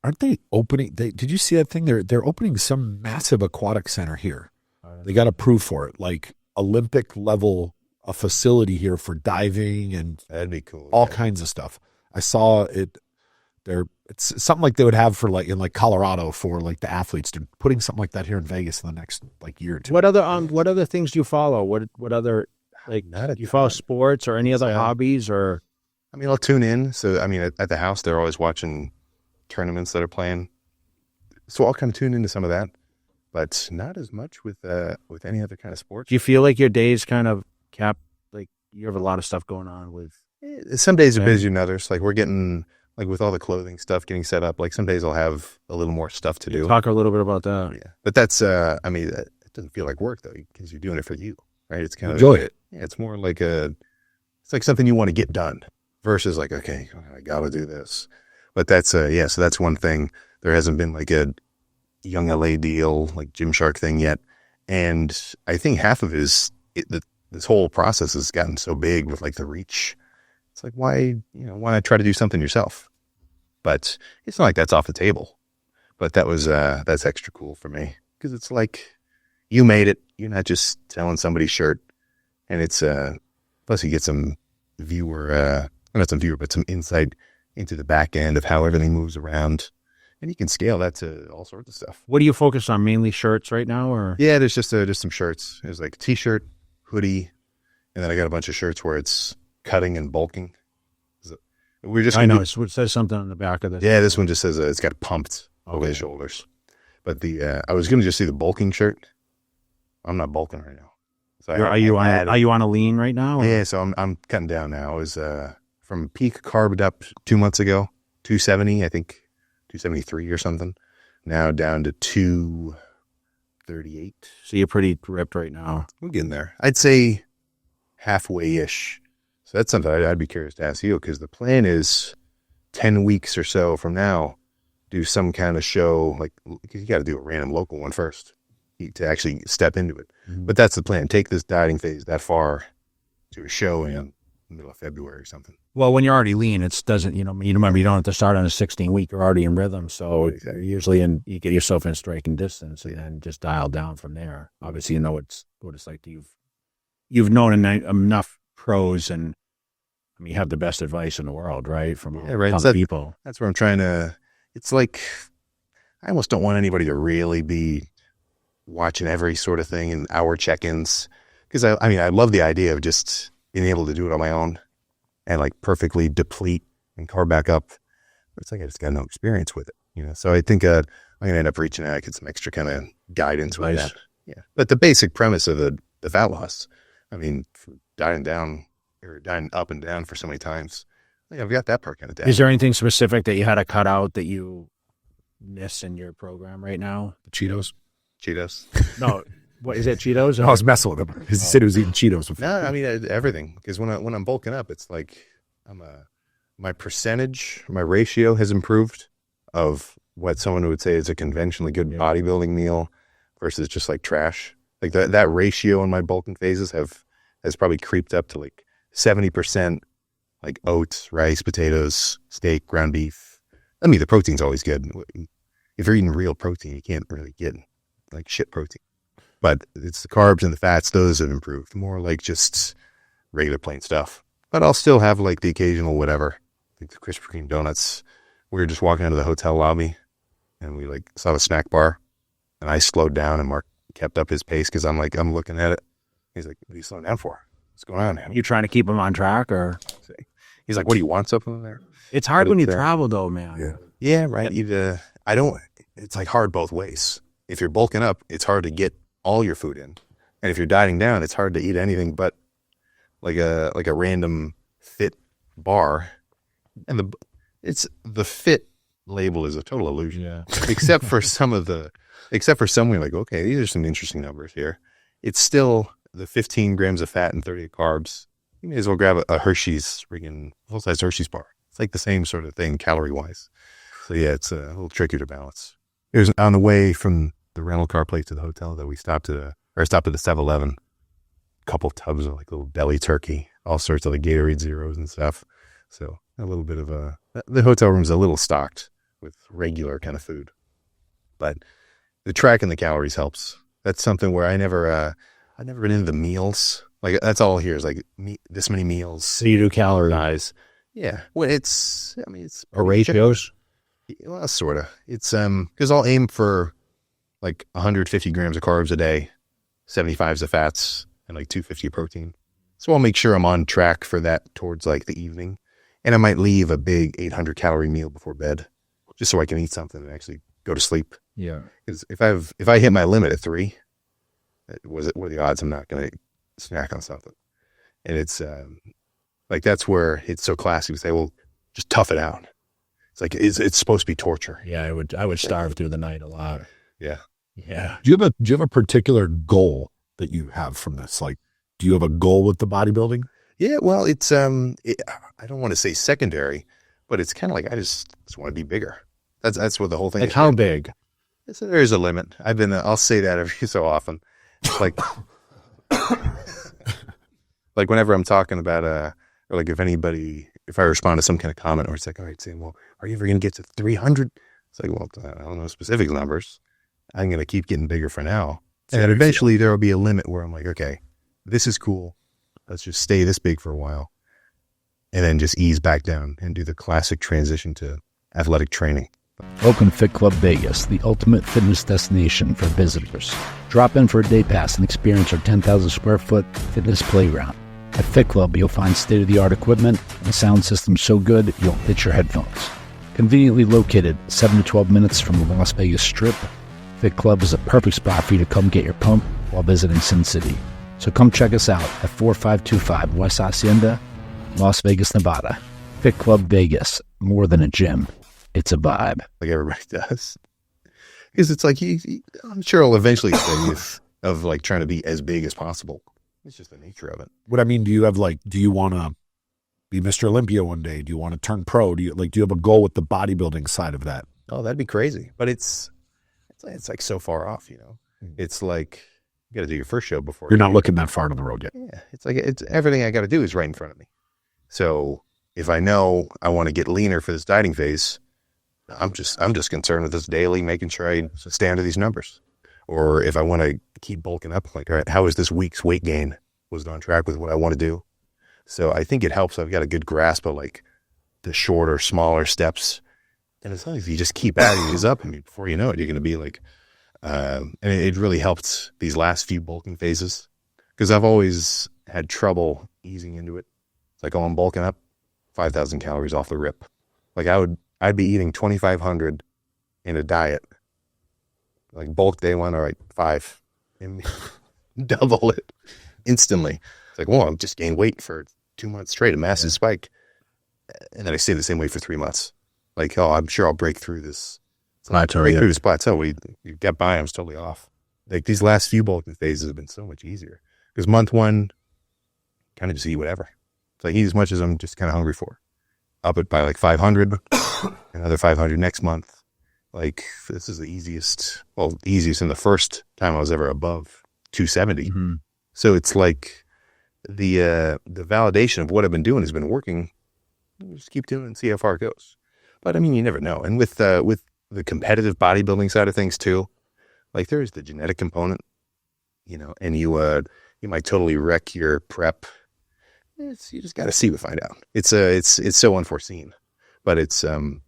Aren't they opening? Did you see that thing? They're opening some massive aquatic center here. They got approved for it, like Olympic level a facility here for diving and
that'd be cool.
All kinds of stuff. I saw it. It's something like they would have for like in like Colorado for like the athletes. They're putting something like that here in Vegas in the next like year or two.
What other things do you follow? What other do you follow sports or any other hobbies or?
I'll tune in. So at the house they're always watching tournaments that are playing. So I'll kind of tune into some of that, but not as much with any other kind of sports.
Do you feel like your days kind of cap like you have a lot of stuff going on with?
Some days are busier than others. Like we're getting like with all the clothing stuff getting set up. Like some days I'll have a little more stuff to do.
Talk a little bit about that.
Yeah, but that's it doesn't feel like work though because you're doing it for you, right? It's kind of
enjoy it.
Yeah, it's more like it's like something you want to get done versus like okay, I got to do this. But that's so that's one thing. There hasn't been like a Young LA deal like Gymshark thing yet, and I think half of it is this whole process has gotten so big with like the reach. It's like, why not try to do something yourself? But it's not like that's off the table. But that's extra cool for me because it's like you made it. You're not just selling somebody's shirt, and it's plus you get some but some insight into the back end of how everything moves around. And you can scale that to all sorts of stuff.
What do you focus on? Mainly shirts right now, or?
Yeah, there's just some shirts. There's like a t-shirt, hoodie, and then I got a bunch of shirts where it's cutting and bulking. We're just
I know it says something on the back of this.
Yeah, this one just says it's got pumped over the shoulders. But I was going to just see the bulking shirt. I'm not bulking right now. So
are you on a lean right now? Or?
Yeah, so I'm cutting down now. I was from peak carbed up 2 months ago, 270, I think 273 or something. Now down to 238.
So you're pretty ripped right now.
We're getting there. I'd say halfway-ish. So that's something I'd be curious to ask you, because the plan is 10 weeks or so from now, do some kind of show, like you got to do a random local one first to actually step into it. Mm-hmm. But that's the plan. Take this dieting phase that far to a show in the middle of February or something.
Well, when you're already lean, it doesn't, you remember you don't have to start on a 16-week. You're already in rhythm. So
exactly.
Usually you get yourself in striking distance and then just dial down from there. Obviously, you know what it's like. You've known enough pros, and I mean, you have the best advice in the world, right? From people.
That's where I'm trying to, it's like, I almost don't want anybody to really be watching every sort of thing and hour check-ins. Because I love the idea of just being able to do it on my own and like perfectly deplete and carb back up. But it's like, I just got no experience with it, So I think I'm going to end up reaching out, get some extra kind of guidance with that. Yeah. But the basic premise of the fat loss, dieting down or dieting up and down for so many times, I've got that part kind of down.
Is there anything specific that you had to cut out that you miss in your program right now?
The Cheetos?
No.
What is it, Cheetos?
I was messing with him. He said he was eating Cheetos before.
No, everything. Because when I'm bulking up, it's like my percentage, my ratio has improved of what someone would say is a conventionally good bodybuilding meal versus just like trash. Like that ratio in my bulking phases has probably creeped up to like 70%, like oats, rice, potatoes, steak, ground beef. The protein's always good. If you're eating real protein, you can't really get like shit protein. But it's the carbs and the fats, those have improved. More like just regular plain stuff. But I'll still have like the occasional whatever. Like the Krispy Kreme donuts. We were just walking out of the hotel lobby and we like saw the snack bar. And I slowed down and Mark kept up his pace because I'm looking at it. He's like, what are you slowing down for? What's going on, man?
You trying to keep him on track, or?
He's like, what do you want, something there?
It's hard when you travel though, man.
Yeah, right. It's like hard both ways. If you're bulking up, it's hard to get all your food in. And if you're dieting down, it's hard to eat anything but like a random fit bar. And the fit label is a total illusion.
Yeah.
Except for some you're like, okay, these are some interesting numbers here. It's still the 15 grams of fat and 30 of carbs. You may as well grab a Hershey's, freaking full-size Hershey's bar. It's like the same sort of thing calorie-wise. So yeah, it's a little tricky to balance. It was on the way from the rental car place to the hotel that we stopped at the 7-Eleven. A couple tubs of like little deli turkey, all sorts of like Gatorade Zeros and stuff. So a little bit of the hotel room's a little stocked with regular kind of food. But the tracking the calories helps. That's something where I've never been into the meals. Like that's all here is like this many meals.
So you do calories.
Yeah. Well, it's
ratios.
Well, sort of. It's because I'll aim for like 150 grams of carbs a day, 75s of fats, and like 250 of protein. So I'll make sure I'm on track for that towards like the evening, and I might leave a big 800 calorie meal before bed, just so I can eat something and actually go to sleep.
Yeah.
Because if I hit my limit at 3, what are the odds I'm not going to snack on something? And it's like that's where it's so classy. We say, well, just tough it out. It's like it's supposed to be torture.
Yeah, I would starve through the night a lot.
Yeah.
Yeah.
Do you have a particular goal that you have from this? Like, do you have a goal with the bodybuilding?
Yeah, well, it's I don't want to say secondary, but it's kind of like I just want to be bigger. That's what the whole thing
like
is.
How big?
So there's a limit. I'll say that every so often. Like like whenever I'm talking about or like if I respond to some kind of comment, or it's like, all right, Sam, well, are you ever going to get to 300? It's like, well, I don't know specific numbers. I'm going to keep getting bigger for now. And then eventually there will be a limit where I'm like, okay, this is cool. Let's just stay this big for a while. And then just ease back down and do the classic transition to athletic training.
Welcome to Fit Club Vegas, the ultimate fitness destination for visitors. Drop in for a day pass and experience our 10,000 square foot fitness playground. At Fit Club, you'll find state-of-the-art equipment and a sound system so good you'll hit your headphones. Conveniently located 7 to 12 minutes from the Las Vegas Strip, Fit Club is a perfect spot for you to come get your pump while visiting Sin City. So come check us out at 4525 West Hacienda, Las Vegas, Nevada. Fit Club Vegas, more than a gym. It's a vibe.
Like everybody does. Because it's like, I'm sure it'll eventually say of like trying to be as big as possible. It's just the nature of it.
What I mean, do you want to be Mr. Olympia one day? Do you want to turn pro? Do you have a goal with the bodybuilding side of that?
Oh, that'd be crazy. But it's like so far off, you know. It's like you got to do your first show before
you're not looking that far down the road yet.
Yeah, it's like it's everything I got to do is right in front of me. So if I know I want to get leaner for this dieting phase, I'm just concerned with this daily, making sure I stay under these numbers. Or if I want to keep bulking up, like, all right, how is this week's weight gain? Was it on track with what I want to do? So I think it helps. I've got a good grasp of like the shorter, smaller steps. And as long as you just keep adding these up, I mean, before you know it, you're going to be like, and it really helped these last few bulking phases because I've always had trouble easing into it. It's like, oh, I'm bulking up 5,000 calories off the rip. Like I'd be eating 2,500 in a diet. Like bulk day one, all right, 5. And double it instantly. It's like, well, I've just gained weight for 2 months straight, a massive spike. And then I stay the same weight for 3 months. Like, oh, I'm sure I'll break through this. Break through this plateau. You get by, I'm totally off. Like these last few bulking phases have been so much easier. Because month one, kind of just eat whatever. It's like eat as much as I'm just kind of hungry for. Up it by like 500, another 500 next month. Like this is the easiest in the first time I was ever above 270. Mm-hmm. So it's like the validation of what I've been doing has been working. Just keep doing it and see how far it goes. But I mean, you never know. And with the competitive bodybuilding side of things too, like there is the genetic component, you know, and you might totally wreck your prep. You just got to see to find out. It's so unforeseen, but it's kind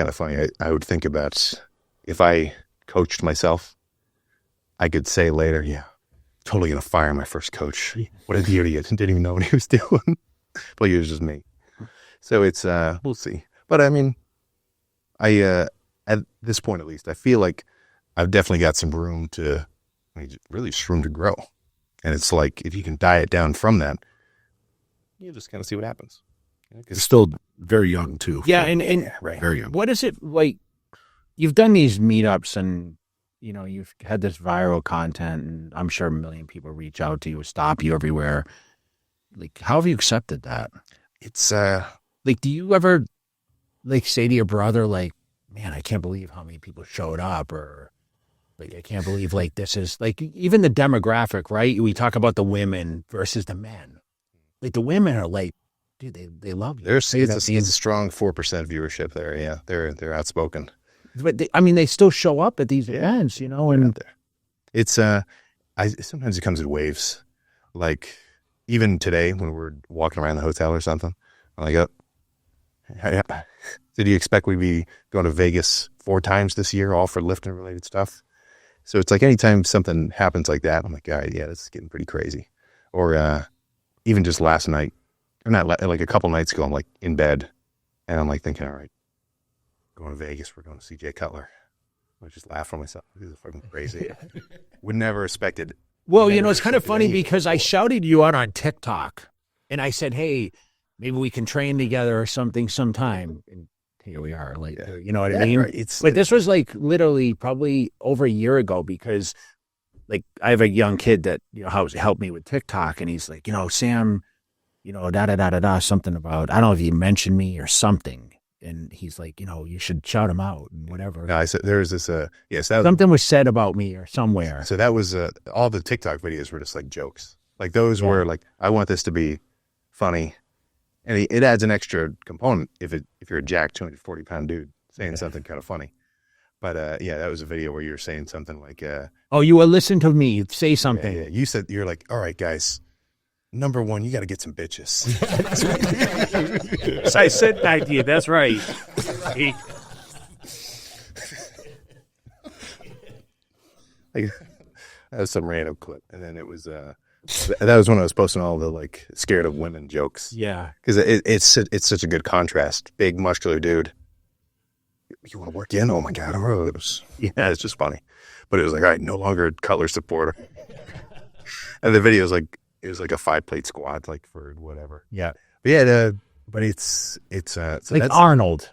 of funny. I would think about if I coached myself, I could say later, yeah, totally going to fire my first coach. What an idiot. Didn't even know what he was doing. But he was just me. So it's, we'll see. But I mean, at this point, at least, I feel like I've definitely got some room really just room to grow. And it's like, if you can diet down from that, you just kind of see what happens.
It's still very young too.
Yeah. And
right.
Very young.
What is it like? You've done these meetups and, you know, you've had this viral content and I'm sure a million people reach out to you, stop you everywhere. Like, how have you accepted that?
It's,
like, do you ever like say to your brother, like, man, I can't believe how many people showed up, or like, I can't believe like this is like even the demographic, right? We talk about the women versus the men. Like the women are like, dude, they love you.
It's a strong 4% viewership there. Yeah, they're outspoken.
But they still show up at these events, you know. And
it's sometimes it comes in waves. Like even today when we're walking around the hotel or something, I'm like, oh, did you expect we'd be going to Vegas 4 times this year, all for lifting related stuff? So it's like anytime something happens like that, I'm like, all right, yeah, this is getting pretty crazy. Or even just last night, or not like a couple nights ago, I'm like in bed and I'm like thinking, all right, going to Vegas, we're going to see Cutler. I just laugh for myself. This is fucking crazy. Would never expected.
Well, you know, it's kind of funny because I shouted you out on TikTok and I said, hey, maybe we can train together or something sometime. And here we are, like, you know what I mean?
Right.
But this was like literally probably over a year ago because like I have a young kid that, you know, helped me with TikTok and he's like, you know, Sam, you know, something about, I don't know if you mentioned me or something. And he's like, you know, you should shout him out and whatever.
No, I said there was this, yes,
something was said about me or somewhere.
So that was, all the TikTok videos were just like jokes. Like those were like, I want this to be funny. And it adds an extra component if you're a jacked 240-pound dude saying something kind of funny. But yeah, that was a video where you were saying something like,
oh, you will listen to me say something.
Yeah. You said, you're like, all right, guys, number one, you got to get some bitches.
So I said that to you. That's right.
Like that was some random clip, and then it was that was when I was posting all the like scared of women jokes.
Yeah,
because it's such a good contrast. Big muscular dude. You want to work in? Oh my god! It's just funny, but it was like, all right, no longer a Cutler supporter. And the video was like, it was like a 5-plate squat, like for whatever.
yeah,
But yeah, but it's so
like
that's,
Arnold.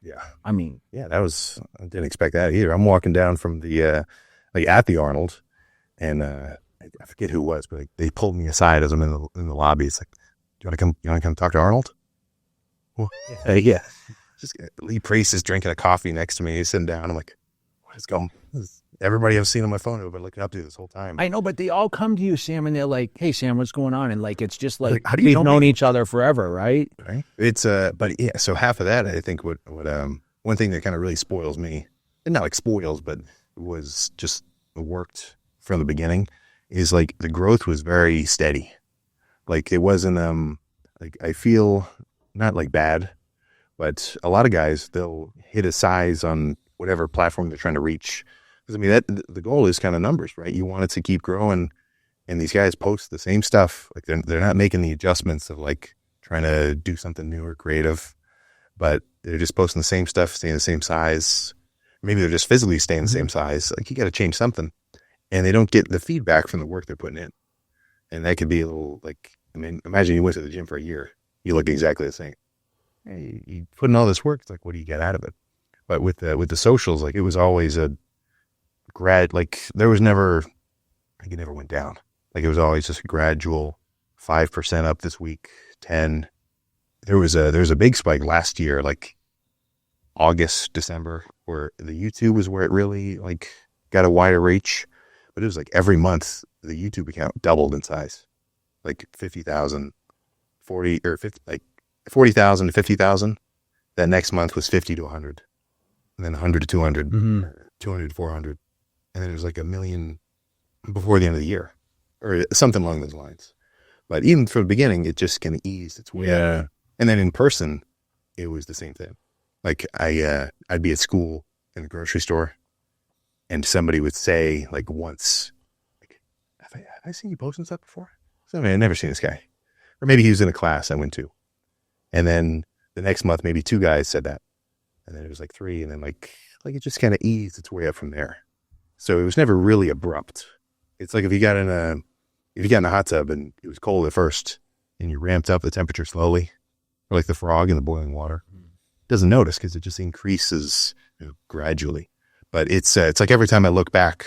yeah,
I mean,
yeah. I didn't expect that either. I'm walking down from the like at the Arnold, and I forget who it was, but like, they pulled me aside as I'm in the lobby. It's like, do you want to come talk to Arnold? Well, yeah. Just Lee Priest is drinking a coffee next to me. He's sitting down. I'm like, what is going? Everybody I've seen on my phone who I've been looking up to this whole time.
I know, but they all come to you, Sam, and they're like, "Hey, Sam, what's going on?" And like, it's just like,
how do you
we've
know
known
me?
each other forever, right?
Right. It's but yeah. So half of that, I think, what one thing that kind of really spoils me, and not like spoils, but was just worked from the beginning, is like the growth was very steady. Like it wasn't like I feel not like bad, but a lot of guys, they'll hit a size on whatever platform they're trying to reach. Because I mean, that the goal is kind of numbers, right? You want it to keep growing, and these guys post the same stuff. Like they're not making the adjustments of like trying to do something new or creative, but they're just posting the same stuff, staying the same size. Maybe they're just physically staying the same size. Like you got to change something, and they don't get the feedback from the work they're putting in. And that could be a little like, I mean, imagine you went to the gym for a year, you look exactly the same. Hey, you put in all this work. It's like, what do you get out of it? But with the socials, like it was always a grad, like there was never, like it never went down. Like it was always just a gradual 5% up this week, 10. There was a big spike last year, like August, December, where the YouTube was where it really like got a wider reach. But it was like every month the YouTube account doubled in size, like 50,000, 40 or 50, like 40,000 to 50,000. That next month was 50 to 100, and then 100 to 200, 200 to 400, and then it was like 1 million before the end of the year, or something along those lines. But even from the beginning, it just kind of eased its way up. And then in person, it was the same thing. Like I'd be at school in the grocery store, and somebody would say like once, like, have I seen you posting stuff before? So, I mean, I've never seen this guy. Or maybe he was in a class I went to. And then the next month, maybe 2 guys said that. And then it was like 3, and then like it just kind of eased its way up from there. So it was never really abrupt. It's like if you got in a hot tub and it was cold at first, and you ramped up the temperature slowly, or like the frog in the boiling water, doesn't notice because it just increases gradually. But it's like every time I look back,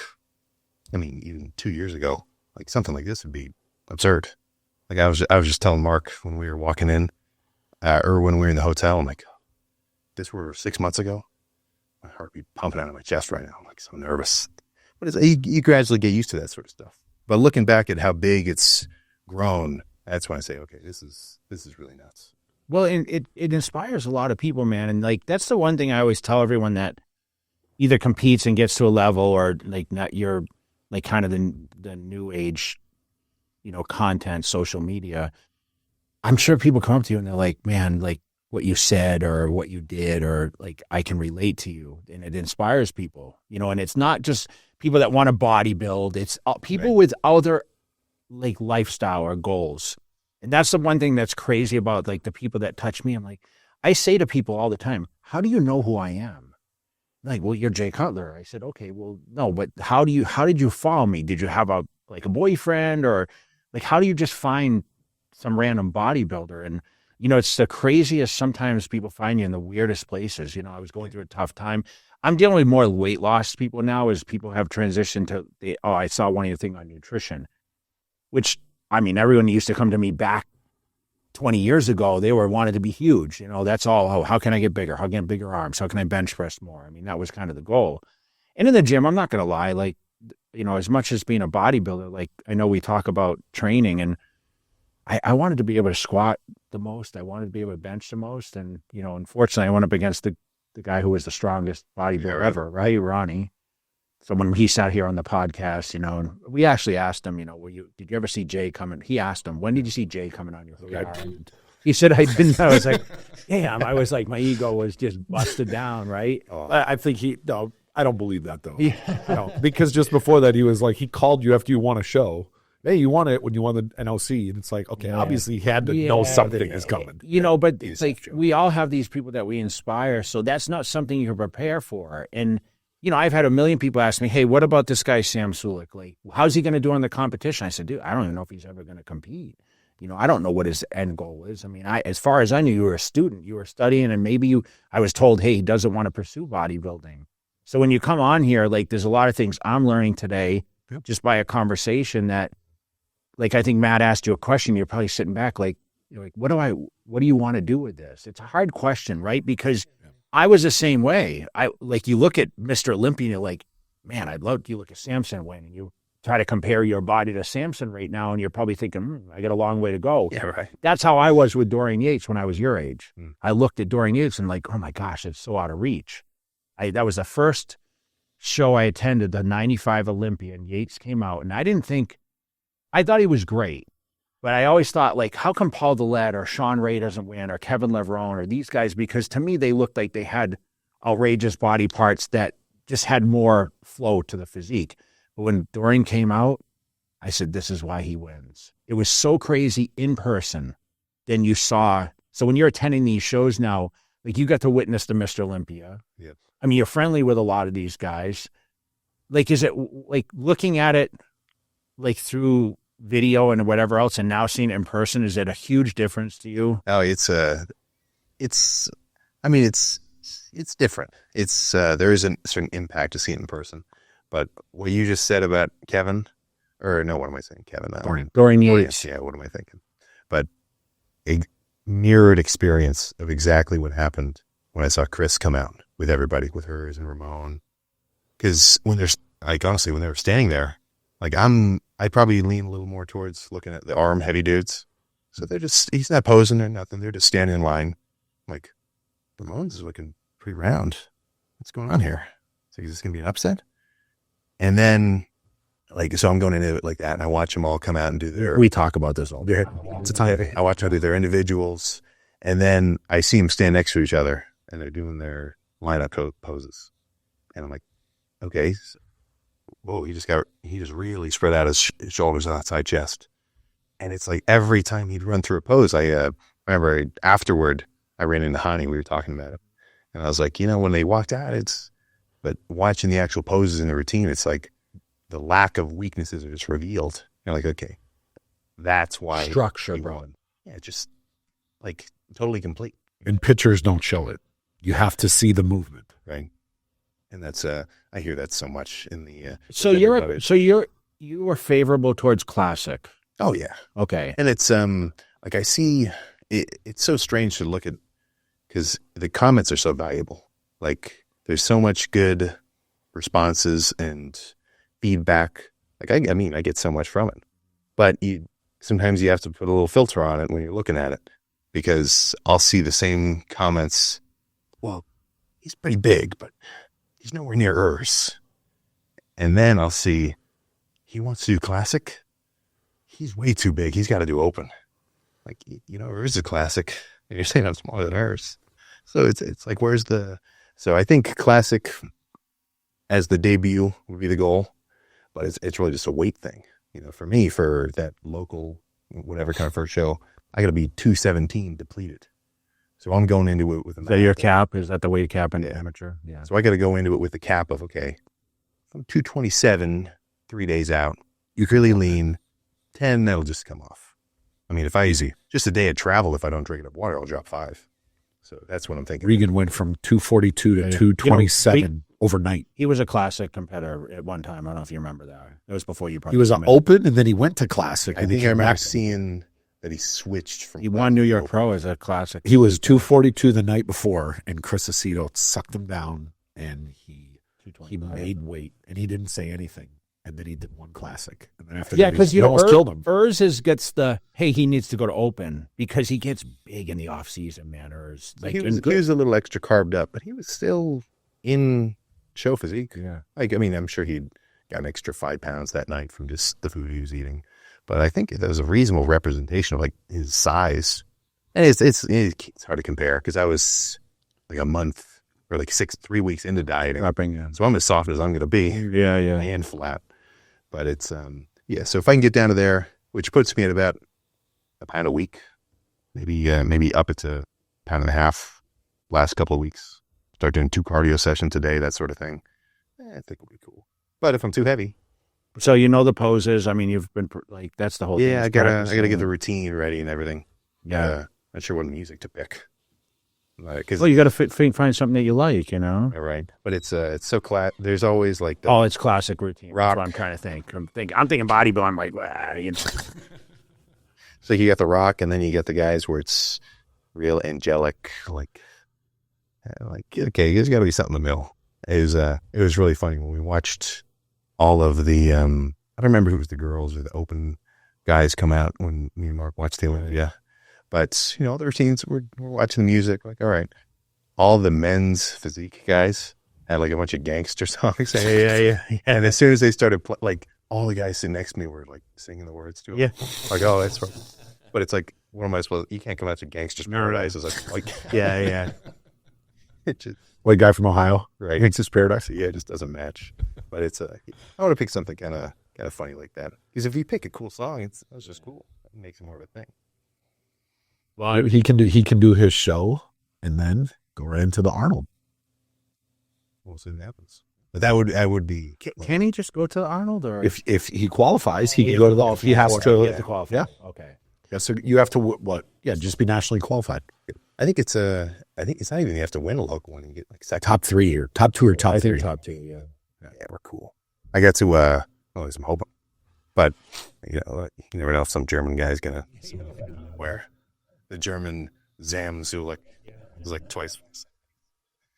I mean, even 2 years ago, like something like this would be absurd. Like I was just telling Mark when we were walking in, or when we were in the hotel, I'm like, this were 6 months ago. My heart would be pumping out of my chest right now. I'm like so nervous. But it's, you gradually get used to that sort of stuff. But looking back at how big it's grown, that's when I say, okay, this is really nuts.
Well, it inspires a lot of people, man. And like, that's the one thing I always tell everyone that either competes and gets to a level, or like not you're like kind of the new age, content, social media. I'm sure people come up to you and they're like, man, like what you said or what you did, or like, I can relate to you, and it inspires people, and it's not just people that want to bodybuild. It's people with other like lifestyle or goals. And that's the one thing that's crazy about like the people that touch me. I'm like, I say to people all the time, how do you know who I am? Like, well, you're Jay Cutler. I said, okay, well, no, but how did you follow me? Did you have a boyfriend, or like, how do you just find some random bodybuilder? And, it's the craziest. Sometimes people find you in the weirdest places. I was going through a tough time. I'm dealing with more weight loss people now, as people have transitioned to I saw one of your thing on nutrition, which, I mean, everyone used to come to me back 20 years ago. They wanted to be huge. That's all. How can I get bigger? How can I get bigger arms? How can I bench press more? I mean, that was kind of the goal. And in the gym, I'm not going to lie, like, as much as being a bodybuilder, like, I know we talk about training, and I wanted to be able to squat the most. I wanted to be able to bench the most. And, unfortunately, I went up against the guy who was the strongest bodybuilder ever, right? Ronnie. So when he sat here on the podcast, and we actually asked him, did you ever see Jay coming? He asked him, when did you see Jay coming on your radar? He said, I didn't. I was like, damn. I was like, my ego was just busted down, right?
I think I don't believe that though.
Yeah.
No, because just before that, he was like, he called you after you won a show. Hey, you won it when you won the NLC. And it's like, okay, obviously he had to know something is coming.
You know, but it's like we all have these people that we inspire. So that's not something you can prepare for. And, you know, I've had a million people ask me, hey, what about this guy, Sam Sulek? Like, how's he going to do in the competition? I said, dude, I don't even know if he's ever going to compete. You know, I don't know what his end goal is. I mean, as far as I knew, you were a student, you were studying, and maybe I was told, hey, he doesn't want to pursue bodybuilding. So when you come on here, like, there's a lot of things I'm learning today just by a conversation that, like, I think Matt asked you a question. You're probably sitting back like, you're like, what do you want to do with this? It's a hard question, right? Because I was the same way. Like, you look at Mr. Olympia and you're like, man, you look at Samson win and you try to compare your body to Samson right now. And you're probably thinking, I got a long way to go.
Yeah, right.
That's how I was with Dorian Yates when I was your age. I looked at Dorian Yates and like, oh my gosh, it's so out of reach. That was the first show I attended, the 95 Olympia, and Yates came out. And I thought he was great, but I always thought, like, how come Paul Dillette or Sean Ray doesn't win, or Kevin Levrone or these guys? Because to me, they looked like they had outrageous body parts that just had more flow to the physique. But when Dorian came out, I said, this is why he wins. It was so crazy in person than you saw. So when you're attending these shows now, like, you got to witness the Mr. Olympia.
Yep.
I mean, you're friendly with a lot of these guys. Like, is it like looking at it like through video and whatever else, and now seeing it in person, is it a huge difference to you?
Oh, it's different. There is a certain impact to see it in person. But what you just said about Kevin, or no, what am I saying? Kevin?
Dorian Yates.
Yeah, what am I thinking? But a mirrored experience of exactly what happened when I saw Chris come out with everybody, with hers and Ramon. Because when honestly, when they were standing there, like, I'd probably lean a little more towards looking at the arm heavy dudes. So he's not posing or nothing. They're just standing in line. I'm like, Ramon's is looking pretty round. What's going on here? So is this going to be an upset? And then, like, so I'm going into it like that, and I watch them all come out and do
We talk about this all day.
I watch them do their individuals, and then I see them stand next to each other, and they're doing their lineup poses. And I'm like, okay, whoa, he just really spread out his shoulders and outside chest. And it's like every time he'd run through a pose, I remember afterward, I ran into Hani, we were talking about it. And I was like, when they walked out, but watching the actual poses in the routine, it's like the lack of weaknesses are just revealed. You're like, okay, that's why.
Structure, bro.
Yeah, just like totally complete.
And pictures don't show it. You have to see the movement.
Right. And that's, I hear that so much in the.
So you were favorable towards classic.
Oh yeah.
Okay.
And it's like, I see it's so strange to look at, because the comments are so valuable. Like, there's so much good responses and feedback. Like, I mean, I get so much from it, but sometimes you have to put a little filter on it when you're looking at it, because I'll see the same comments. Well, he's pretty big, but he's nowhere near Urs. And then I'll see, he wants to do classic. He's way too big. He's got to do open. Like, Urs is a classic, and you're saying I'm smaller than Urs. So it's like, so I think classic as the debut would be the goal, but it's really just a weight thing. For me, for that local, whatever kind of first show, I got to be 217 depleted. So I'm going into it with a.
Is that your cap? Is that the weight cap in amateur? Yeah.
So I got to go into it with the cap of, okay, I'm 227, 3 days out. You really lean, 10, that'll just come off. I mean, just a day of travel, if I don't drink enough water, I'll drop 5. So that's what I'm thinking.
Regan went from 242 to 227 overnight.
He was a classic competitor at one time. I don't know if you remember that. It was before you probably.
He was an open, and then he went to classic.
I think I remember seeing that he swithed from.
He won New York Pro as a classic.
He was 242 the night before, and Chris Aceto sucked him down, and he made weight, and he didn't say anything. And then he did one classic. And then after that,
because
he almost killed him.
Urs gets he needs to go to open because he gets big in the off season, man. Urs. Like,
he was a little extra carved up, but he was still in show physique.
Yeah.
Like, I mean, I'm sure he'd got an extra 5 pounds that night from just the food he was eating. But I think that was a reasonable representation of like his size. And it's hard to compare, because I was like a month or like 3 weeks into dieting.
Prepping,
So I'm as soft as I'm going to be.
yeah.
And flat. But it's, yeah. So if I can get down to there, which puts me at about a pound a week, maybe up it to a pound and a half last couple of weeks, start doing 2 cardio sessions a day, that sort of thing. I think it'll be cool. But if I'm too heavy.
So you know the poses. I mean, you've been like, that's the whole thing.
Yeah, I gotta get the routine ready and everything.
Yeah.
Not sure what music to pick.
Well, you got to find something that you like, you know?
Right. But it's so there's always like
it's classic routine.
Rock.
That's what I'm trying to think. I'm thinking bodybuilding. I'm like, you know.
So you got the rock, and then you get the guys where it's real angelic, like okay, there's got to be something in the middle. It was really funny when we watched all of the I don't remember who was the girls or the open guys come out when me and Mark watched the Olympiad. Yeah. But you know, the routines, we're watching the music, like, all right. All the men's physique guys had like a bunch of gangster songs. Yeah. And as soon as they started like all the guys sitting next to me were like singing the words to them.
Yeah.
Like, oh, that's right. But it's like, what am I supposed to, you can't come out to Gangster's Paradise. It's like
Yeah.
it just,
White guy from Ohio,
right.
Gangsta's Paradise.
Yeah, it just doesn't match. But it's I want to pick something kind of funny like that. Because if you pick a cool song, it's just cool. It makes it more of a thing.
Well, he can do his show and then go right into the Arnold.
We'll see what happens. But that would be.
Can he just go to the Arnold, or
If he qualifies, he can go to the. If he has to
qualify.
Yeah.
Okay.
Yeah. So you have to what? Yeah, just be nationally qualified.
I think it's not even you have to win a local one and get like second.
Top 3 or top 2 or top
I
3.
think top 2. Yeah.
Yeah, we're cool. I got to at least I'm hoping, but you never know if some German guy's gonna wear the German Sam Sulek. It's like twice.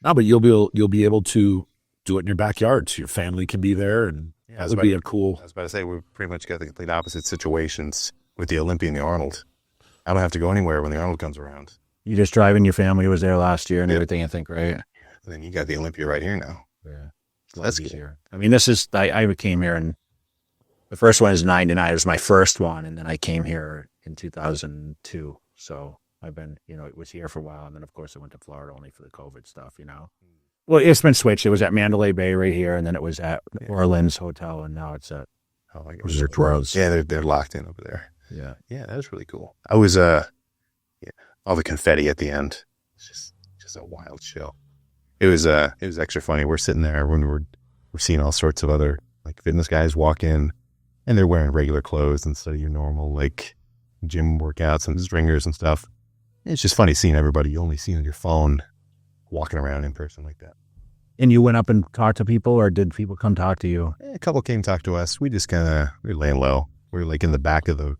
No, but you'll be able to do it in your backyard. So your family can be there, and that would be a cool.
I was about to say, we've pretty much got the complete opposite situations with the Olympia and the Arnold. I don't have to go anywhere when the Arnold comes around.
You just driving. Your family was there last year and everything. I think, right?
And then you got the Olympia right here now.
Yeah,
that's
easier. I mean, this is I came here, and the first one is 99. It was my first one, and then I came here in 2002. So I've been, it was here for a while, and then of course I went to Florida only for the COVID stuff. Well, it's been switched. It was at Mandalay Bay right here, and then it was at Orleans Hotel, and now it's at
Resort Rose.
Yeah, they're locked in over there.
Yeah,
that was really cool. I was all the confetti at the end. It's just a wild show. It was extra funny. We're sitting there when we're seeing all sorts of other like fitness guys walk in, and they're wearing regular clothes instead of your normal like gym workouts and stringers and stuff. It's just funny seeing everybody you only see on your phone walking around in person like that.
And you went up and talked to people, or did people come talk to you?
A couple came talk to us. We just we were laying low. We were like in the back of the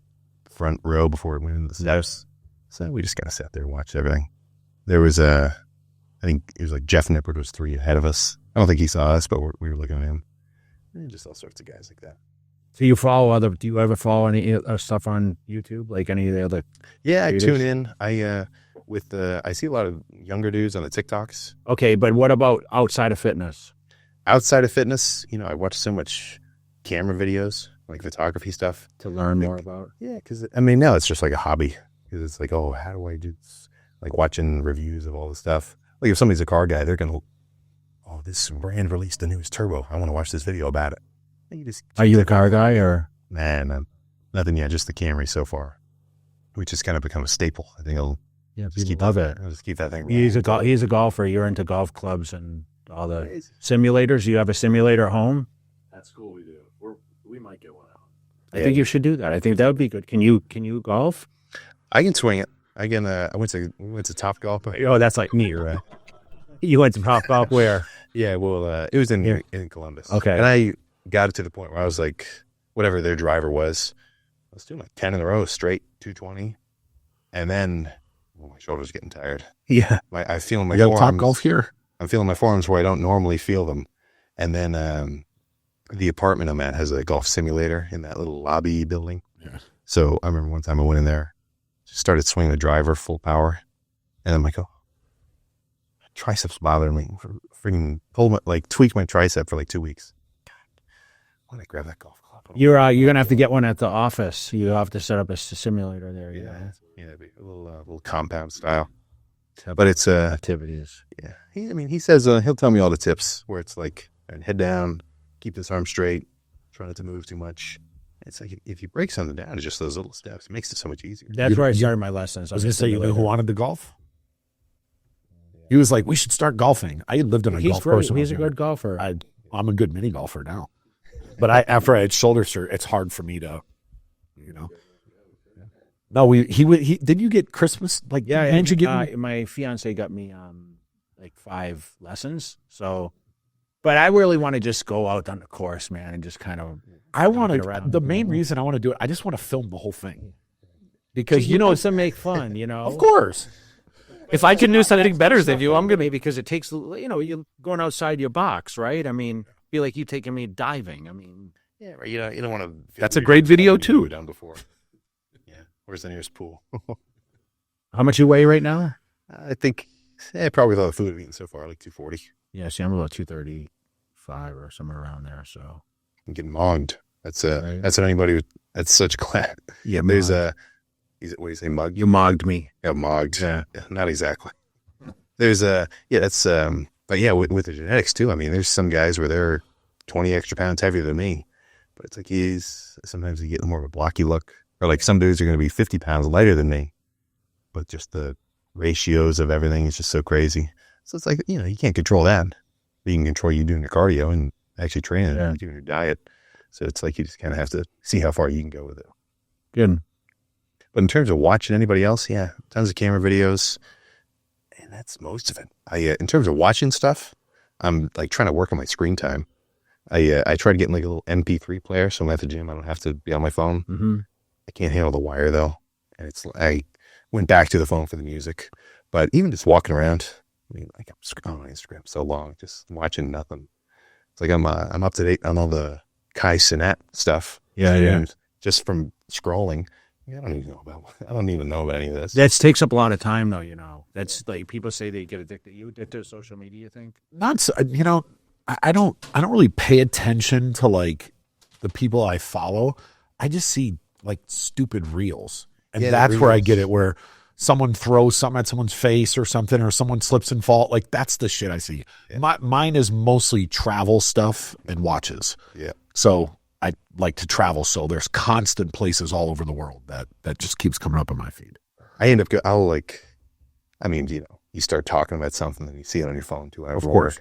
front row before it went into the house. So we just kind of sat there and watched everything. There was I think it was like Jeff Nippert was 3 ahead of us. I don't think he saw us, but we were looking at him. And just all sorts of guys like that.
So do you ever follow any stuff on YouTube? Like any of the other?
Yeah,
creators?
I tune in. I see a lot of younger dudes on the TikToks.
Okay, but what about outside of fitness?
Outside of fitness, I watch so much camera videos, like photography stuff.
To learn more about?
Yeah, because now it's just like a hobby. Because it's like, oh, how do I do this? Like watching reviews of all the stuff. Like if somebody's a car guy, they're going to, oh, this brand released the newest turbo. I want to watch this video about it.
Are you a car guy or?
Man, nothing yet. Just the Camry so far, which has kind of become a staple. I think I'll
love it.
I'll just keep that thing.
He's a golfer. You're into golf clubs and all the simulators. You have a simulator at home?
That's cool. We do. We might get one out.
I think you should do that. I think that would be good. Can you golf?
I can swing it. We went to Top Golf.
Oh, that's like me, right? You went to Top Golf where?
Yeah, well, it was in Columbus.
Okay.
And I got it to the point where I was like, whatever their driver was, I was doing like 10 in a row straight, 220. And then my shoulder's getting tired.
Yeah.
I feel my
forearms.
You got
Top Golf here?
I'm feeling my forearms where I don't normally feel them. And then the apartment I'm at has a golf simulator in that little lobby building.
Yeah.
So I remember one time I went in there, just started swinging the driver full power. And I'm like, oh, triceps bothering me. Freaking tweak my tricep for like 2 weeks. When I grab that golf club,
you're gonna have to get one at the office. You have to set up a simulator there.
Yeah, it'd be a little compound style. But it's
activities.
yeah. He says he'll tell me all the tips where it's like head down, keep this arm straight, try not to move too much. It's like if you break something down to just those little steps, it makes it so much easier.
That's where I started my lessons.
I was going to say, you know who wanted to golf? He was like, we should start golfing. I lived on a golf course.
He's a good golfer.
I'm a good mini golfer now. But after I had shoulder surgery, it's hard for me to, you know. No, he did you get Christmas? Like,
yeah,
didn't you get
my fiance got me like 5 lessons. So, but I really want to just go out on the course, man, and just kind of.
The main reason I want to do it, I just want to film the whole thing. Because
it's to make fun,
Of course. If I can do something better than you, I'm going to.
Because it takes, you're going outside your box, right? I mean, be like you taking me diving. I mean,
Yeah, right. You don't want to.
That's a great video too.
Down before. Yeah. Where's the nearest pool?
how much you weigh right now?
I think probably with all the food I've eaten so far, like 240.
Yeah, see, I'm about 235 or somewhere around there. So
I'm getting mogged. That's
Right.
that's what anybody. That's such class.
yeah,
There's what do you say, mug?
you mogged me.
Yeah, mogged.
Yeah.
Not exactly. There's that's but yeah, with the genetics too. I mean, there's some guys where they're 20 extra pounds heavier than me, but it's like sometimes you get more of a blocky look, or like some dudes are going to be 50 pounds lighter than me, but just the ratios of everything is just so crazy. So it's like, you can't control that, but you can control you doing your cardio and actually training and doing your diet. So it's like you just kind of have to see how far you can go with it.
Good.
But in terms of watching anybody else, yeah, tons of camera videos, and that's most of it. In terms of watching stuff, I'm like trying to work on my screen time. I tried getting like a little MP3 player, so when I'm at the gym, I don't have to be on my phone.
Mm-hmm.
I can't handle the wire though, and I went back to the phone for the music. But even just walking around, I'm scrolling on Instagram so long, just watching nothing. It's like I'm up to date on all the Kai Cenat stuff.
Yeah.
Just from scrolling. I don't even know about any of this.
That takes up a lot of time, though. That's like people say they get addicted. You addicted to social media, you think?
Not so, I don't really pay attention to like the people I follow. I just see like stupid reels. And that's where I get it, where someone throws something at someone's face or something, or someone slips and falls. Like that's the shit I see. Yeah. Mine is mostly travel stuff and watches.
Yeah.
So I like to travel, so there's constant places all over the world that just keeps coming up on my feed.
I end up you start talking about something and you see it on your phone 2 hours.
Of course.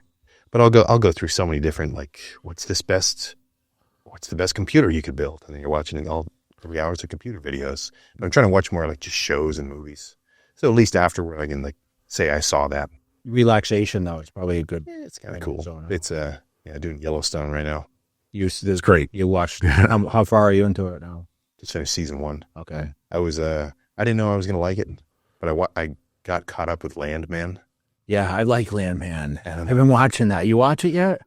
But I'll go through so many different, like, what's the best computer you could build? And then you're watching all 3 hours of computer videos. And I'm trying to watch more like just shows and movies. So at least afterward I can like say I saw that.
Relaxation, though, it's probably a good.
Yeah, it's kind of cool. It's doing Yellowstone right now.
It's great.
You watched. How far are you into it now?
Just finished season 1.
Okay.
I didn't know I was going to like it, but I got caught up with Landman.
Yeah, I like Landman. I've been watching that. You watch it yet?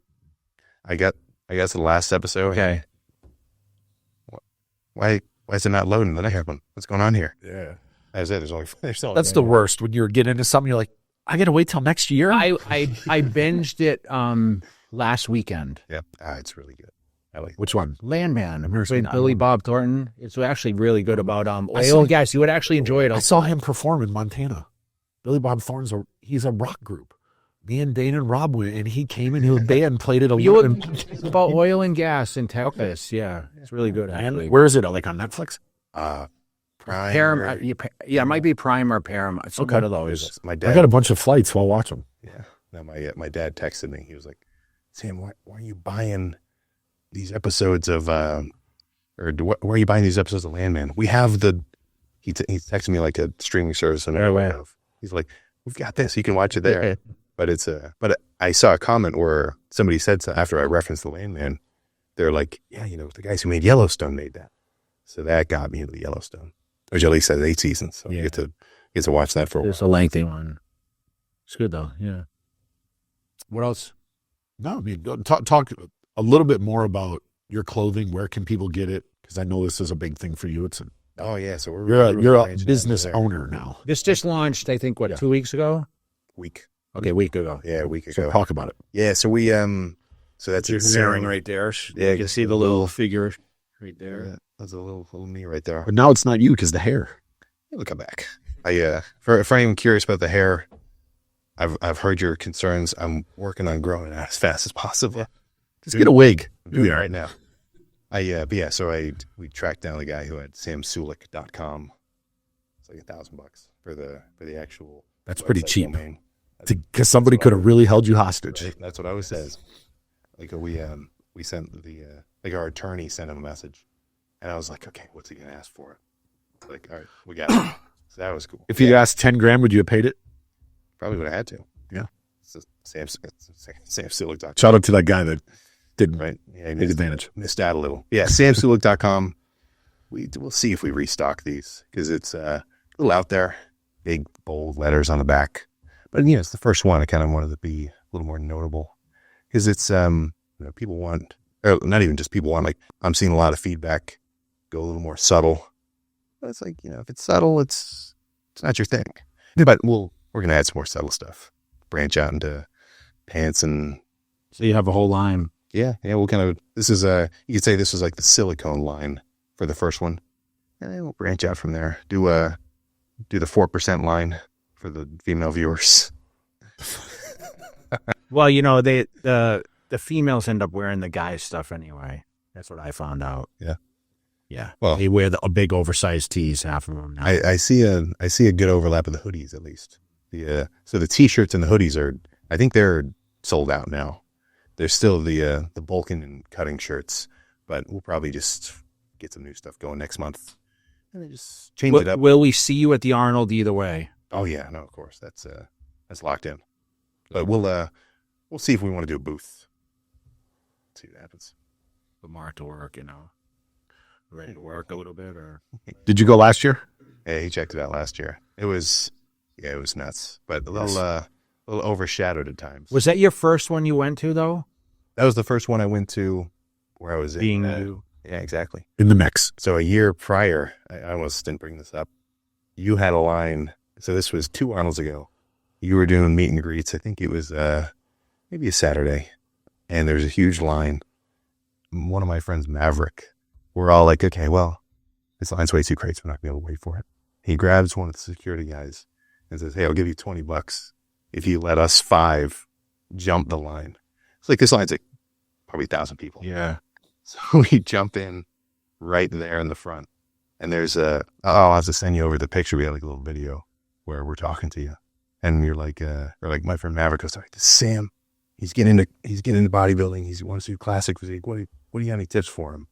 I got to the last episode.
Okay.
Why is it not loading the next one? What's going on here?
Yeah.
That's it.
That's the worst when you're getting into something. You're like, I got to wait till next year.
I binged it last weekend.
Yeah. It's really good. I like
Which one?
Landman.
seen
With
that
Billy
one.
Bob Thornton. It's actually really good about oil and gas. You would actually enjoy it.
I saw him perform in Montana. Billy Bob Thornton's he's a rock group. Me and Dane and Rob went, and he came in his band, played it
It's about oil and gas in Texas. Yeah, it's really good. Actually.
And where is it? Like on Netflix?
Prime.
Paramount. Yeah, it might be Prime or Paramount. It's one of those.
My dad.
I got a bunch of flights, so I'll watch them.
Yeah. No, my dad texted me. He was like, Sam, why are you buying these episodes of why are you buying these episodes of Landman? We have he texted me like a streaming service and he's like, we've got this. You can watch it there. But but I saw a comment where somebody said after I referenced the Landman, they're like, yeah, the guys who made Yellowstone made that. So that got me into Yellowstone, which at least has 8 seasons. So you get to watch that for a while.
It's a lengthy one. It's good though. Yeah. What else?
No, I mean, talk a little bit more about your clothing. Where can people get it? Because I know this is a big thing for you.
Oh yeah, so
you're a business owner now.
This just launched, I think, 2 weeks ago?
Week.
Okay, a week ago.
Yeah, a week ago.
So talk about it.
Yeah, so we so that's
you're staring right there.
Yeah,
you can see the little figure right there.
Yeah, that's a little me right there.
But now it's not you because the hair.
It'll come back. For anyone curious about the hair, I've heard your concerns. I'm working on growing it out as fast as possible.
Yeah. Just get a wig.
I'm doing it right now. We tracked down the guy who had samsulek.com. It's like $1,000 for the actual.
That's pretty cheap.
Domain.
Because somebody could have really held you hostage.
Right? That's what I always says. Like we sent our attorney sent him a message, and I was like, okay, what's he gonna ask for it? Like, all right, we got it. So that was cool.
If you'd asked 10 grand, would you have paid it?
Probably would have had to.
Yeah.
Sam Sulek.com.
Shout out to that guy that didn't
Right. Yeah,
take advantage.
Missed out a little. Yeah, samsulek.com. We'll see if we restock these because it's a little out there. Big, bold letters on the back. But, it's the first one. I kind of wanted to be a little more notable because it's, people want, or not even just people want, like, I'm seeing a lot of feedback go a little more subtle. But it's like, if it's subtle, it's not your thing. But we're going to add some more subtle stuff. Branch out into pants and.
So you have a whole line.
Yeah. We'll kind of, this is you could say this was like the silicone line for the first one. And then we'll branch out from there. Do the 4% line for the female viewers.
Well, the females end up wearing the guys' stuff anyway. That's what I found out.
Yeah.
Yeah.
Well,
they wear a big oversized tees, half of them now.
I see a good overlap of the hoodies at least. So the t-shirts and the hoodies I think they're sold out now. There's still the bulking and cutting shirts, but we'll probably just get some new stuff going next month and then just change it up.
Will we see you at the Arnold either way?
Oh yeah, no, of course that's locked in. But we'll see if we want to do a booth. See what happens.
Put Mark to work, ready to work a little bit, or
Did you go last year?
Yeah, he checked it out last year. It was nuts, but a little overshadowed at times.
Was that your first one you went to though?
That was the first one I went to where I was
Being
in.
you.
Yeah, exactly.
In the mix.
So a year prior, I almost didn't bring this up. You had a line. So this was 2 Arnolds ago. You were doing meet and greets. I think it was maybe a Saturday, and there's a huge line. One of my friends, Maverick, we're all like, okay, well, this line's way too crazy. We're not gonna be able to wait for it. He grabs one of the security guys and says, hey, I'll give you $20 if you let us 5 jump the line. It's like this line's like probably 1,000 people.
Yeah.
So we jump in right there in the front. And there's I'll have to send you over the picture. We had like a little video where we're talking to you. And you're like, or like my friend Maverick goes, this is Sam. He's getting into bodybuilding. He wants to do classic physique. What do you have any tips for him?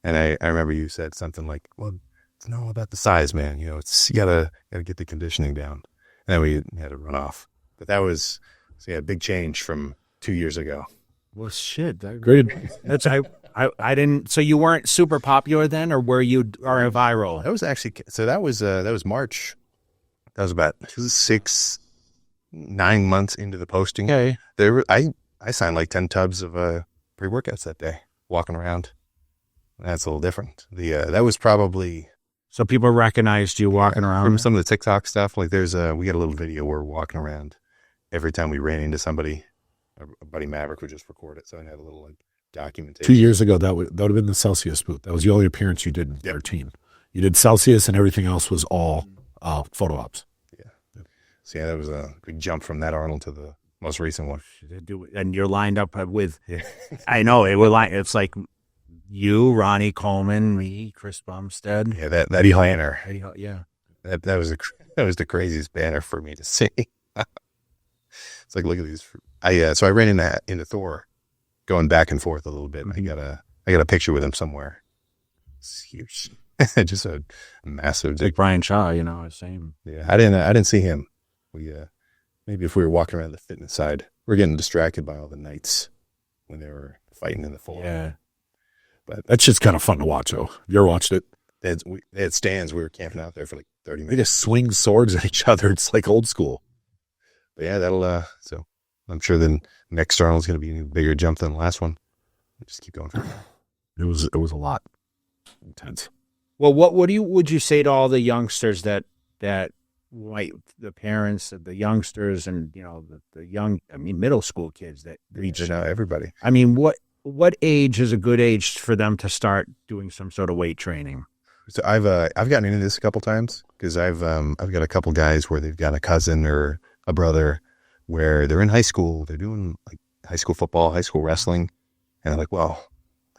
And I remember you said something like, well, it's not all about the size, man. You gotta get the conditioning down. And then we had to run off. But that was a big change from 2 years ago.
Well, shit.
Great.
That's I didn't. So you weren't super popular then, or were you viral?
That was actually that was March. That was about 9 months into the posting.
Okay.
I signed like 10 tubs of pre-workouts that day, walking around. That's a little different. That was probably
So people recognized you walking around
from some of the TikTok stuff. Like we got a little video where we're walking around. Every time we ran into somebody, a buddy Maverick would just record it. So I had a little like documentation.
2 years ago, that would have been the Celsius booth. That was the only appearance you did in 13. You did Celsius, and everything else was all photo ops.
Yeah. So yeah, that was a big jump from that Arnold to the most recent one.
And you're lined up with. Yeah. I know it's like you, Ronnie Coleman, me, Chris Bumstead.
Yeah, that banner.
Yeah.
That was the craziest banner for me to see. It's like, look at these. So I ran into Thor, going back and forth a little bit. And I got a picture with him somewhere. It's huge. Just a massive.
Like Brian Shaw, same.
Yeah, I didn't see him. We maybe if we were walking around the fitness side, we're getting distracted by all the knights when they were fighting in the forum.
Yeah,
but that shit's kind of fun to watch. Though, you ever watched it?
They had stands. We were camping out there for like 30 minutes.
They just swing swords at each other. It's like old school.
But yeah, that'll. So I'm sure the next Arnold's going to be a bigger jump than the last one. We'll just keep going.
It was a lot intense.
Well, what would you say to all the youngsters that the parents, the youngsters, and the young, middle school kids that reach
everybody.
I mean, what age is a good age for them to start doing some sort of weight training?
So I've gotten into this a couple times because I've got a couple guys where they've got a cousin or a brother where they're in high school, they're doing like high school football, high school wrestling, and I'm like, well,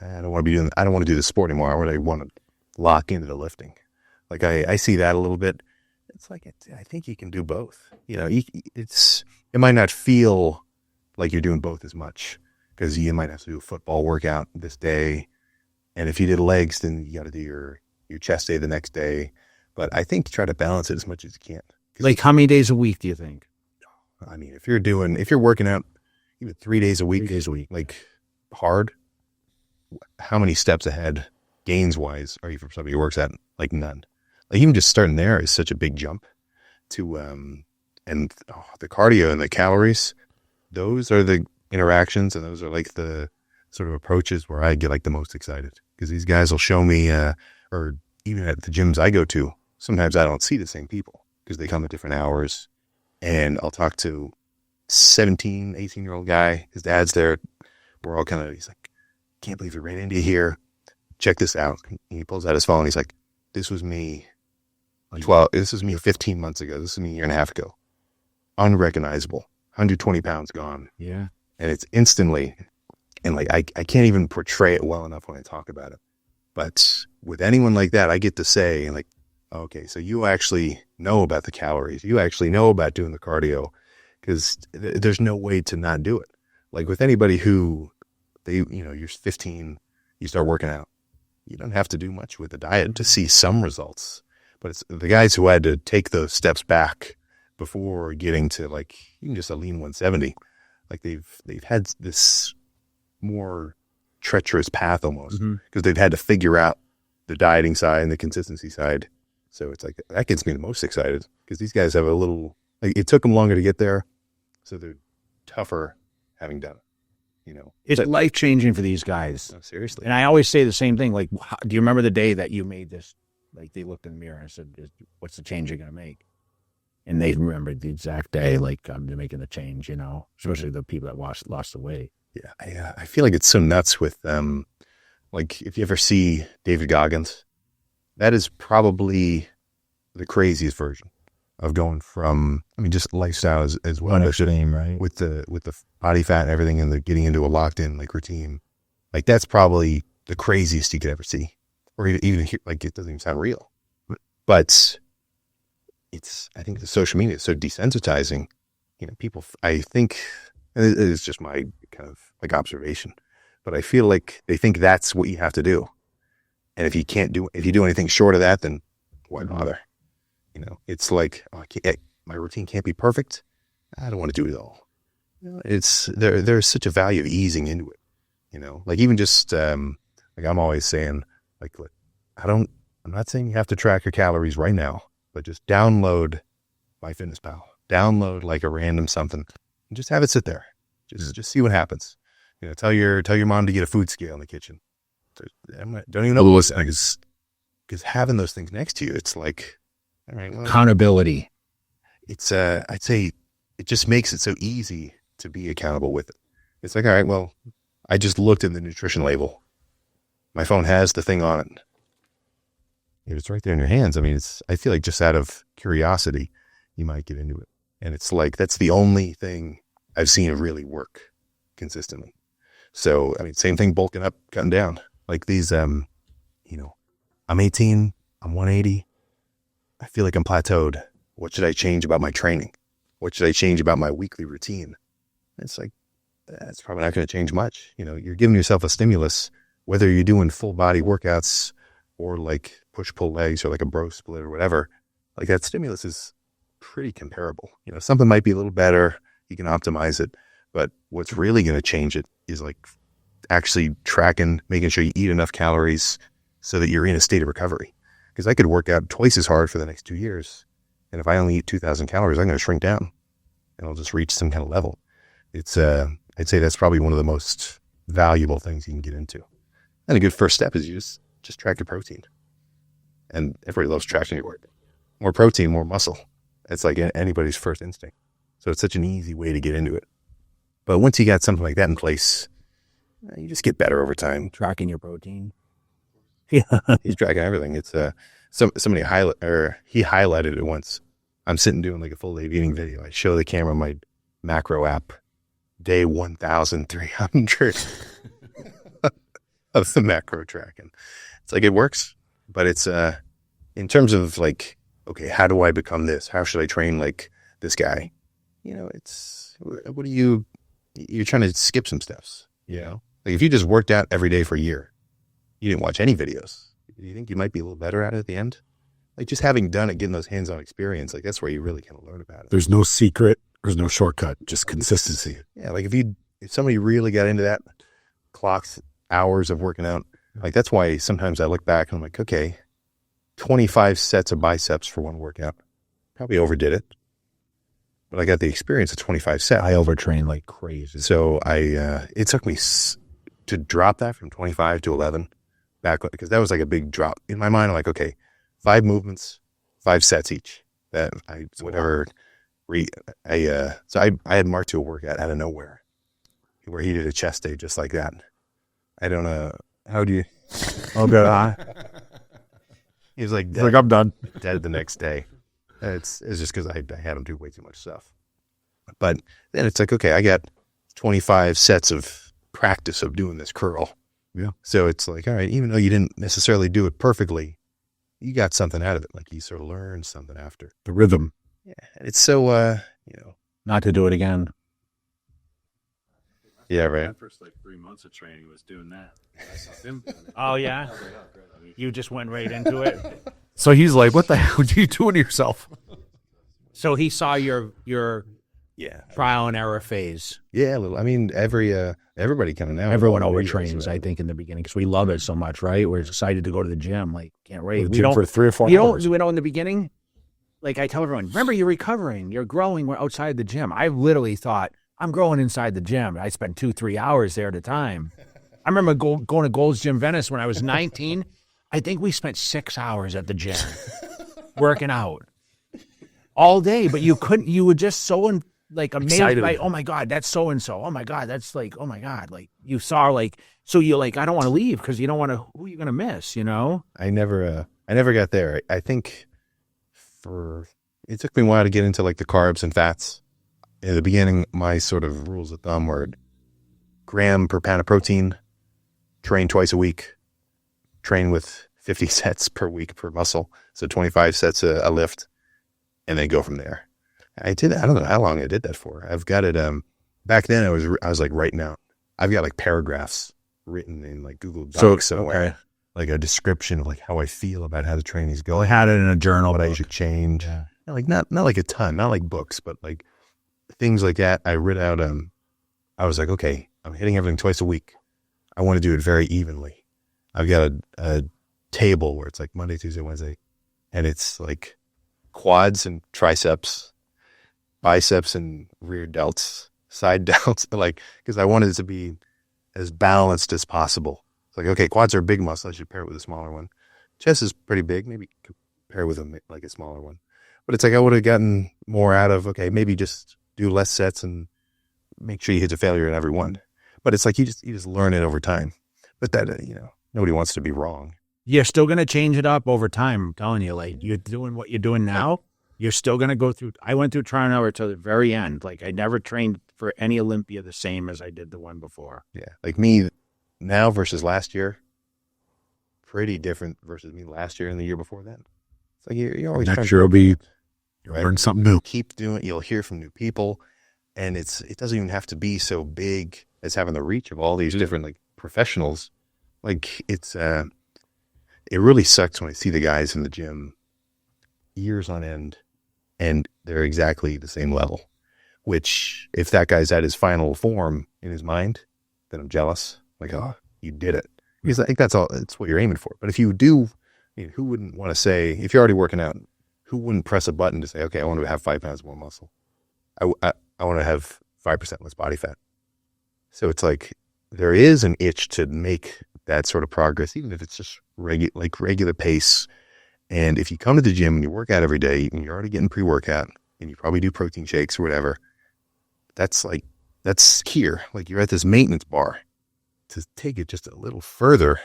I don't want to do the sport anymore. I want to lock into the lifting. Like I see that a little bit. It's like I think you can do both. You know, it might not feel like you're doing both as much because you might have to do a football workout this day, and if you did legs, then you got to do your chest day the next day. But I think try to balance it as much as you can.
Like how many days a week do you think?
I mean, if you're working out even 3 days a week, like hard, how many steps ahead gains wise are you from somebody who works out? Like none. Like even just starting there is such a big jump to, the cardio and the calories, those are the interactions and those are like the sort of approaches where I get like the most excited because these guys will show me, or even at the gyms I go to, sometimes I don't see the same people because they come at different hours and I'll talk to 17, 18-year-old guy. His dad's there. We're all he's like, can't believe we ran into you here. Check this out. He pulls out his phone. He's like, this was me 15 months ago. This is me a year and a half ago. Unrecognizable. 120 pounds gone.
Yeah.
And it's instantly, and like, I can't even portray it well enough when I talk about it. But with anyone like that, I get to say like, okay, so you actually know about the calories. You actually know about doing the cardio because there's no way to not do it. Like with anybody who you're 15, you start working out. You don't have to do much with the diet to see some results. But it's the guys who had to take those steps back before getting to like, even just a lean 170, like they've had this more treacherous path almost because they've had to figure out the dieting side and the consistency side. So it's like, that gets me the most excited because these guys have it took them longer to get there. So they're tougher having done it. You know,
it's life-changing for these guys.
No, seriously.
And I always say the same thing. Like, do you remember the day that you made this? Like, they looked in the mirror and said, what's the change you're going to make? And they remembered the exact day, like, I'm making the change, you know, especially the people that lost the weight.
Yeah. I feel like it's so nuts with, like, if you ever see David Goggins, that is probably the craziest version of going from, I mean, just lifestyle as well.
One extreme, right?
With the body fat and everything and the getting into a locked in like routine. Like that's probably the craziest you could ever see. Or even hear, like it doesn't even sound real. But I think the social media is so desensitizing. You know, people, I think, and it is just my kind of like observation, but I feel like they think that's what you have to do. And if you do anything short of that, then why bother? You know, it's like, my routine can't be perfect. I don't want to do it all. You know, there's such a value of easing into it. You know, like even just, like I'm always saying, like, look, I'm not saying you have to track your calories right now, but just download MyFitnessPal, download like a random something and just have it sit there. Just see what happens. You know, tell your mom to get a food scale in the kitchen. Don't even know what because having those things next to you, it's like, all right, well,
accountability.
It's I'd say it just makes it so easy to be accountable with it. It's like, all right, well, I just looked at the nutrition label. My phone has the thing on it. It's right there in your hands. I mean, I feel like just out of curiosity, you might get into it. And it's like, that's the only thing I've seen really work consistently. So, I mean, same thing, bulking up, cutting down. Like these, you know, I'm 18, I'm 180. I feel like I'm plateaued. What should I change about my training? What should I change about my weekly routine? It's like, that's probably not going to change much. You know, you're giving yourself a stimulus, whether you're doing full body workouts or like push-pull legs or like a bro split or whatever. Like that stimulus is pretty comparable. You know, something might be a little better. You can optimize it. But what's really going to change it is like actually tracking, making sure you eat enough calories so that you're in a state of recovery. Because I could work out twice as hard for the next 2 years. And if I only eat 2,000 calories, I'm going to shrink down and I'll just reach some kind of level. It's, I'd say that's probably one of the most valuable things you can get into. And a good first step is you just track your protein. And everybody loves tracking your work. More protein, more muscle. It's like anybody's first instinct. So it's such an easy way to get into it. But once you got something like that in place, you just get better over time.
Tracking your protein.
He's tracking everything. It's somebody he highlighted it once. I'm sitting doing like a full day eating video. I show the camera my macro app, day 1,300 of the macro tracking. It's like it works, but it's in terms of like, okay, how do I become this? How should I train like this guy? You know, you're trying to skip some steps, you know? Like if you just worked out every day for a year, you didn't watch any videos, do you think you might be a little better at it at the end? Like just having done it, getting those hands-on experience, like that's where you really kind of learn about it.
There's no secret. There's no shortcut, just consistency.
Yeah. Like if somebody really got into that, clocks hours of working out, like that's why sometimes I look back and I'm like, okay, 25 sets of biceps for one workout. Probably overdid it, but I got the experience of 25 sets.
I overtrained like crazy.
So it took me to drop that from 25 to 11 back, because that was like a big drop in my mind. I'm like, okay, 5 movements, 5 sets each. So I had Mark do a workout out of nowhere where he did a chest day just like that. I don't know. How do you?
Oh, good.
He was like,
Like I'm done.
Dead the next day. It's just because I had him do way too much stuff. But then it's like, okay, I got 25 sets of practice of doing this curl.
Yeah.
So it's like, all right, even though you didn't necessarily do it perfectly, you got something out of it. Like you sort of learned something after.
The rhythm.
Yeah. And it's so,
Not to do it again.
Yeah, right.
My first 3 months of training was doing that. I saw him doing it.
Oh, yeah? You just went right into it?
So he's like, what the hell are you doing to yourself?
So he saw your
Yeah.
trial and error phase.
Yeah. I mean, everybody kind of now.
Everyone
videos,
overtrains,
right?
I think, in the beginning because we love it so much, right? We're excited to go to the gym. Like, can't wait.
The gym for 3 or 4 hours.
We know in the beginning, like I tell everyone, remember you're recovering, you're growing. We're outside the gym. I literally thought, I'm growing inside the gym. I spent 2-3 hours there at a time. I remember going to Gold's Gym Venice when I was 19. I think we spent 6 hours at the gym working out all day, but you were just so amazed
Excited.
by, oh my God, that's so-and-so. Oh my God, that's like, oh my God. Like you saw so you're like, I don't want to leave because you don't want to, who are you going to miss, you know?
I never got there. I think it took me a while to get into like the carbs and fats. In the beginning, my sort of rules of thumb were gram per pound of protein, train twice a week, train with 50 sets per week per muscle. So 25 sets a lift, and then go from there. I don't know how long I did that for. I've got it. Back then I was like writing out. I've got like paragraphs written in like Google Docs somewhere.
Okay.
Like a description of like how I feel about how the training's going.
I had it in a journal.
What I should change.
Yeah.
Like not like a ton, not like books, but like things like that. I read out. I was like, okay, I'm hitting everything twice a week. I want to do it very evenly. I've got a table where it's like Monday, Tuesday, Wednesday, and it's like quads and triceps, biceps and rear delts, side delts, like, because I wanted it to be as balanced as possible. It's like, okay, quads are a big muscle. I should pair it with a smaller one. Chest is pretty big. Maybe pair with a smaller one. But it's like I would have gotten more out of, okay, maybe just do less sets and make sure you hit a failure in every one. But it's like you just learn it over time. But that, nobody wants to be wrong.
You're still going to change it up over time. I'm telling you, like you're doing what you're doing now. You're still going to go through. I went through trial and error to the very end. Like I never trained for any Olympia the same as I did the one before.
Yeah. Like me now versus last year, pretty different versus me last year and the year before that. It's like you're always trying
Next
to
year will be, you'll
right?
learn something new.
Keep doing it. You'll hear from new people. And it doesn't even have to be so big as having the reach of all these different like professionals. Like it really sucks when I see the guys in the gym years on end and they're exactly the same level, which if that guy's at his final form in his mind, then I'm jealous. Like, oh, you did it. Because I think that's what you're aiming for. But if you do, who wouldn't want to say, if you're already working out, who wouldn't press a button to say, okay, I want to have 5 pounds more muscle. I want to have 5% less body fat. So it's like there is an itch to make that sort of progress, even if it's just regular pace. And if you come to the gym and you work out every day and you're already getting pre-workout and you probably do protein shakes or whatever, that's here. Like you're at this maintenance bar. To take it just a little further,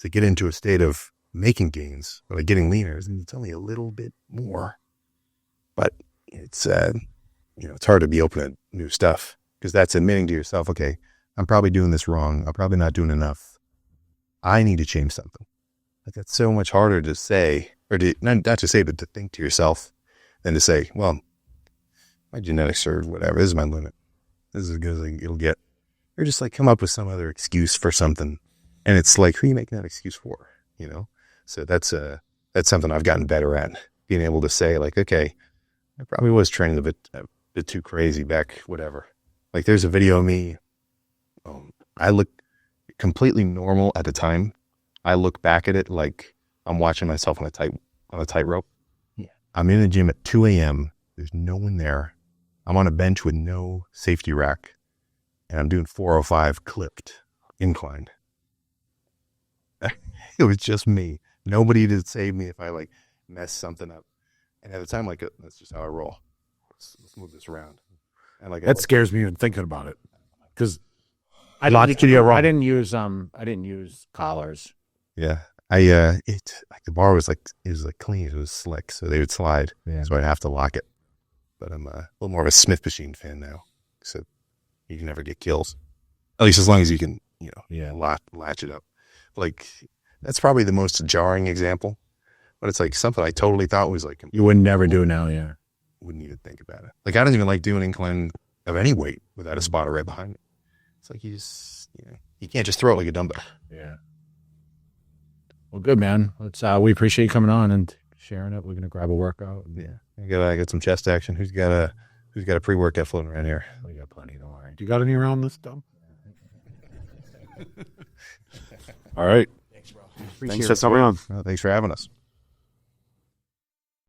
to get into a state of making gains, or like getting leaner, it's only a little bit more. But it's, it's hard to be open to new stuff, because that's admitting to yourself, okay, I'm probably doing this wrong. I'm probably not doing enough. I need to change something. Like, that's so much harder to say, or to, not to say, but to think to yourself, than to say, well, my genetics are whatever. This is my limit. This is as good as it'll get. Or just like come up with some other excuse for something. And it's like, who are you making that excuse for? So that's something I've gotten better at, being able to say, like, okay, I probably was training a bit too crazy back, whatever. Like, there's a video of me. I look completely normal at the time. I look back at it like I'm watching myself on a tightrope. Yeah. I'm in the gym at 2 a.m. There's no one there. I'm on a bench with no safety rack, and I'm doing 405 clipped incline. It was just me. Nobody to save me if I like mess something up. And at the time, like, that's just how I roll. Let's move this around. And like,
that scares me even thinking about it, because
I didn't use collars.
Yeah. Like the bar was like, it was like clean. It was slick. So they would slide. Yeah. So I'd have to lock it. But I'm a little more of a Smith machine fan now. So you can never get kills. At least as long as you can, latch it up. Like, that's probably the most jarring example. But it's like something I totally thought was like,
you would never do now. Yeah.
Wouldn't even think about it. Like, I don't even like doing incline of any weight without a spotter right behind it. It's like you can't just throw it like a dumbbell.
Yeah. Well, good, man. We appreciate you coming on and sharing it. We're gonna grab a workout.
I got some chest action. Who's got a pre-workout floating around here?
We got plenty. Don't worry.
You got any around this dump? All right.
Thanks, bro.
Thanks for coming on.
Well, thanks for having us.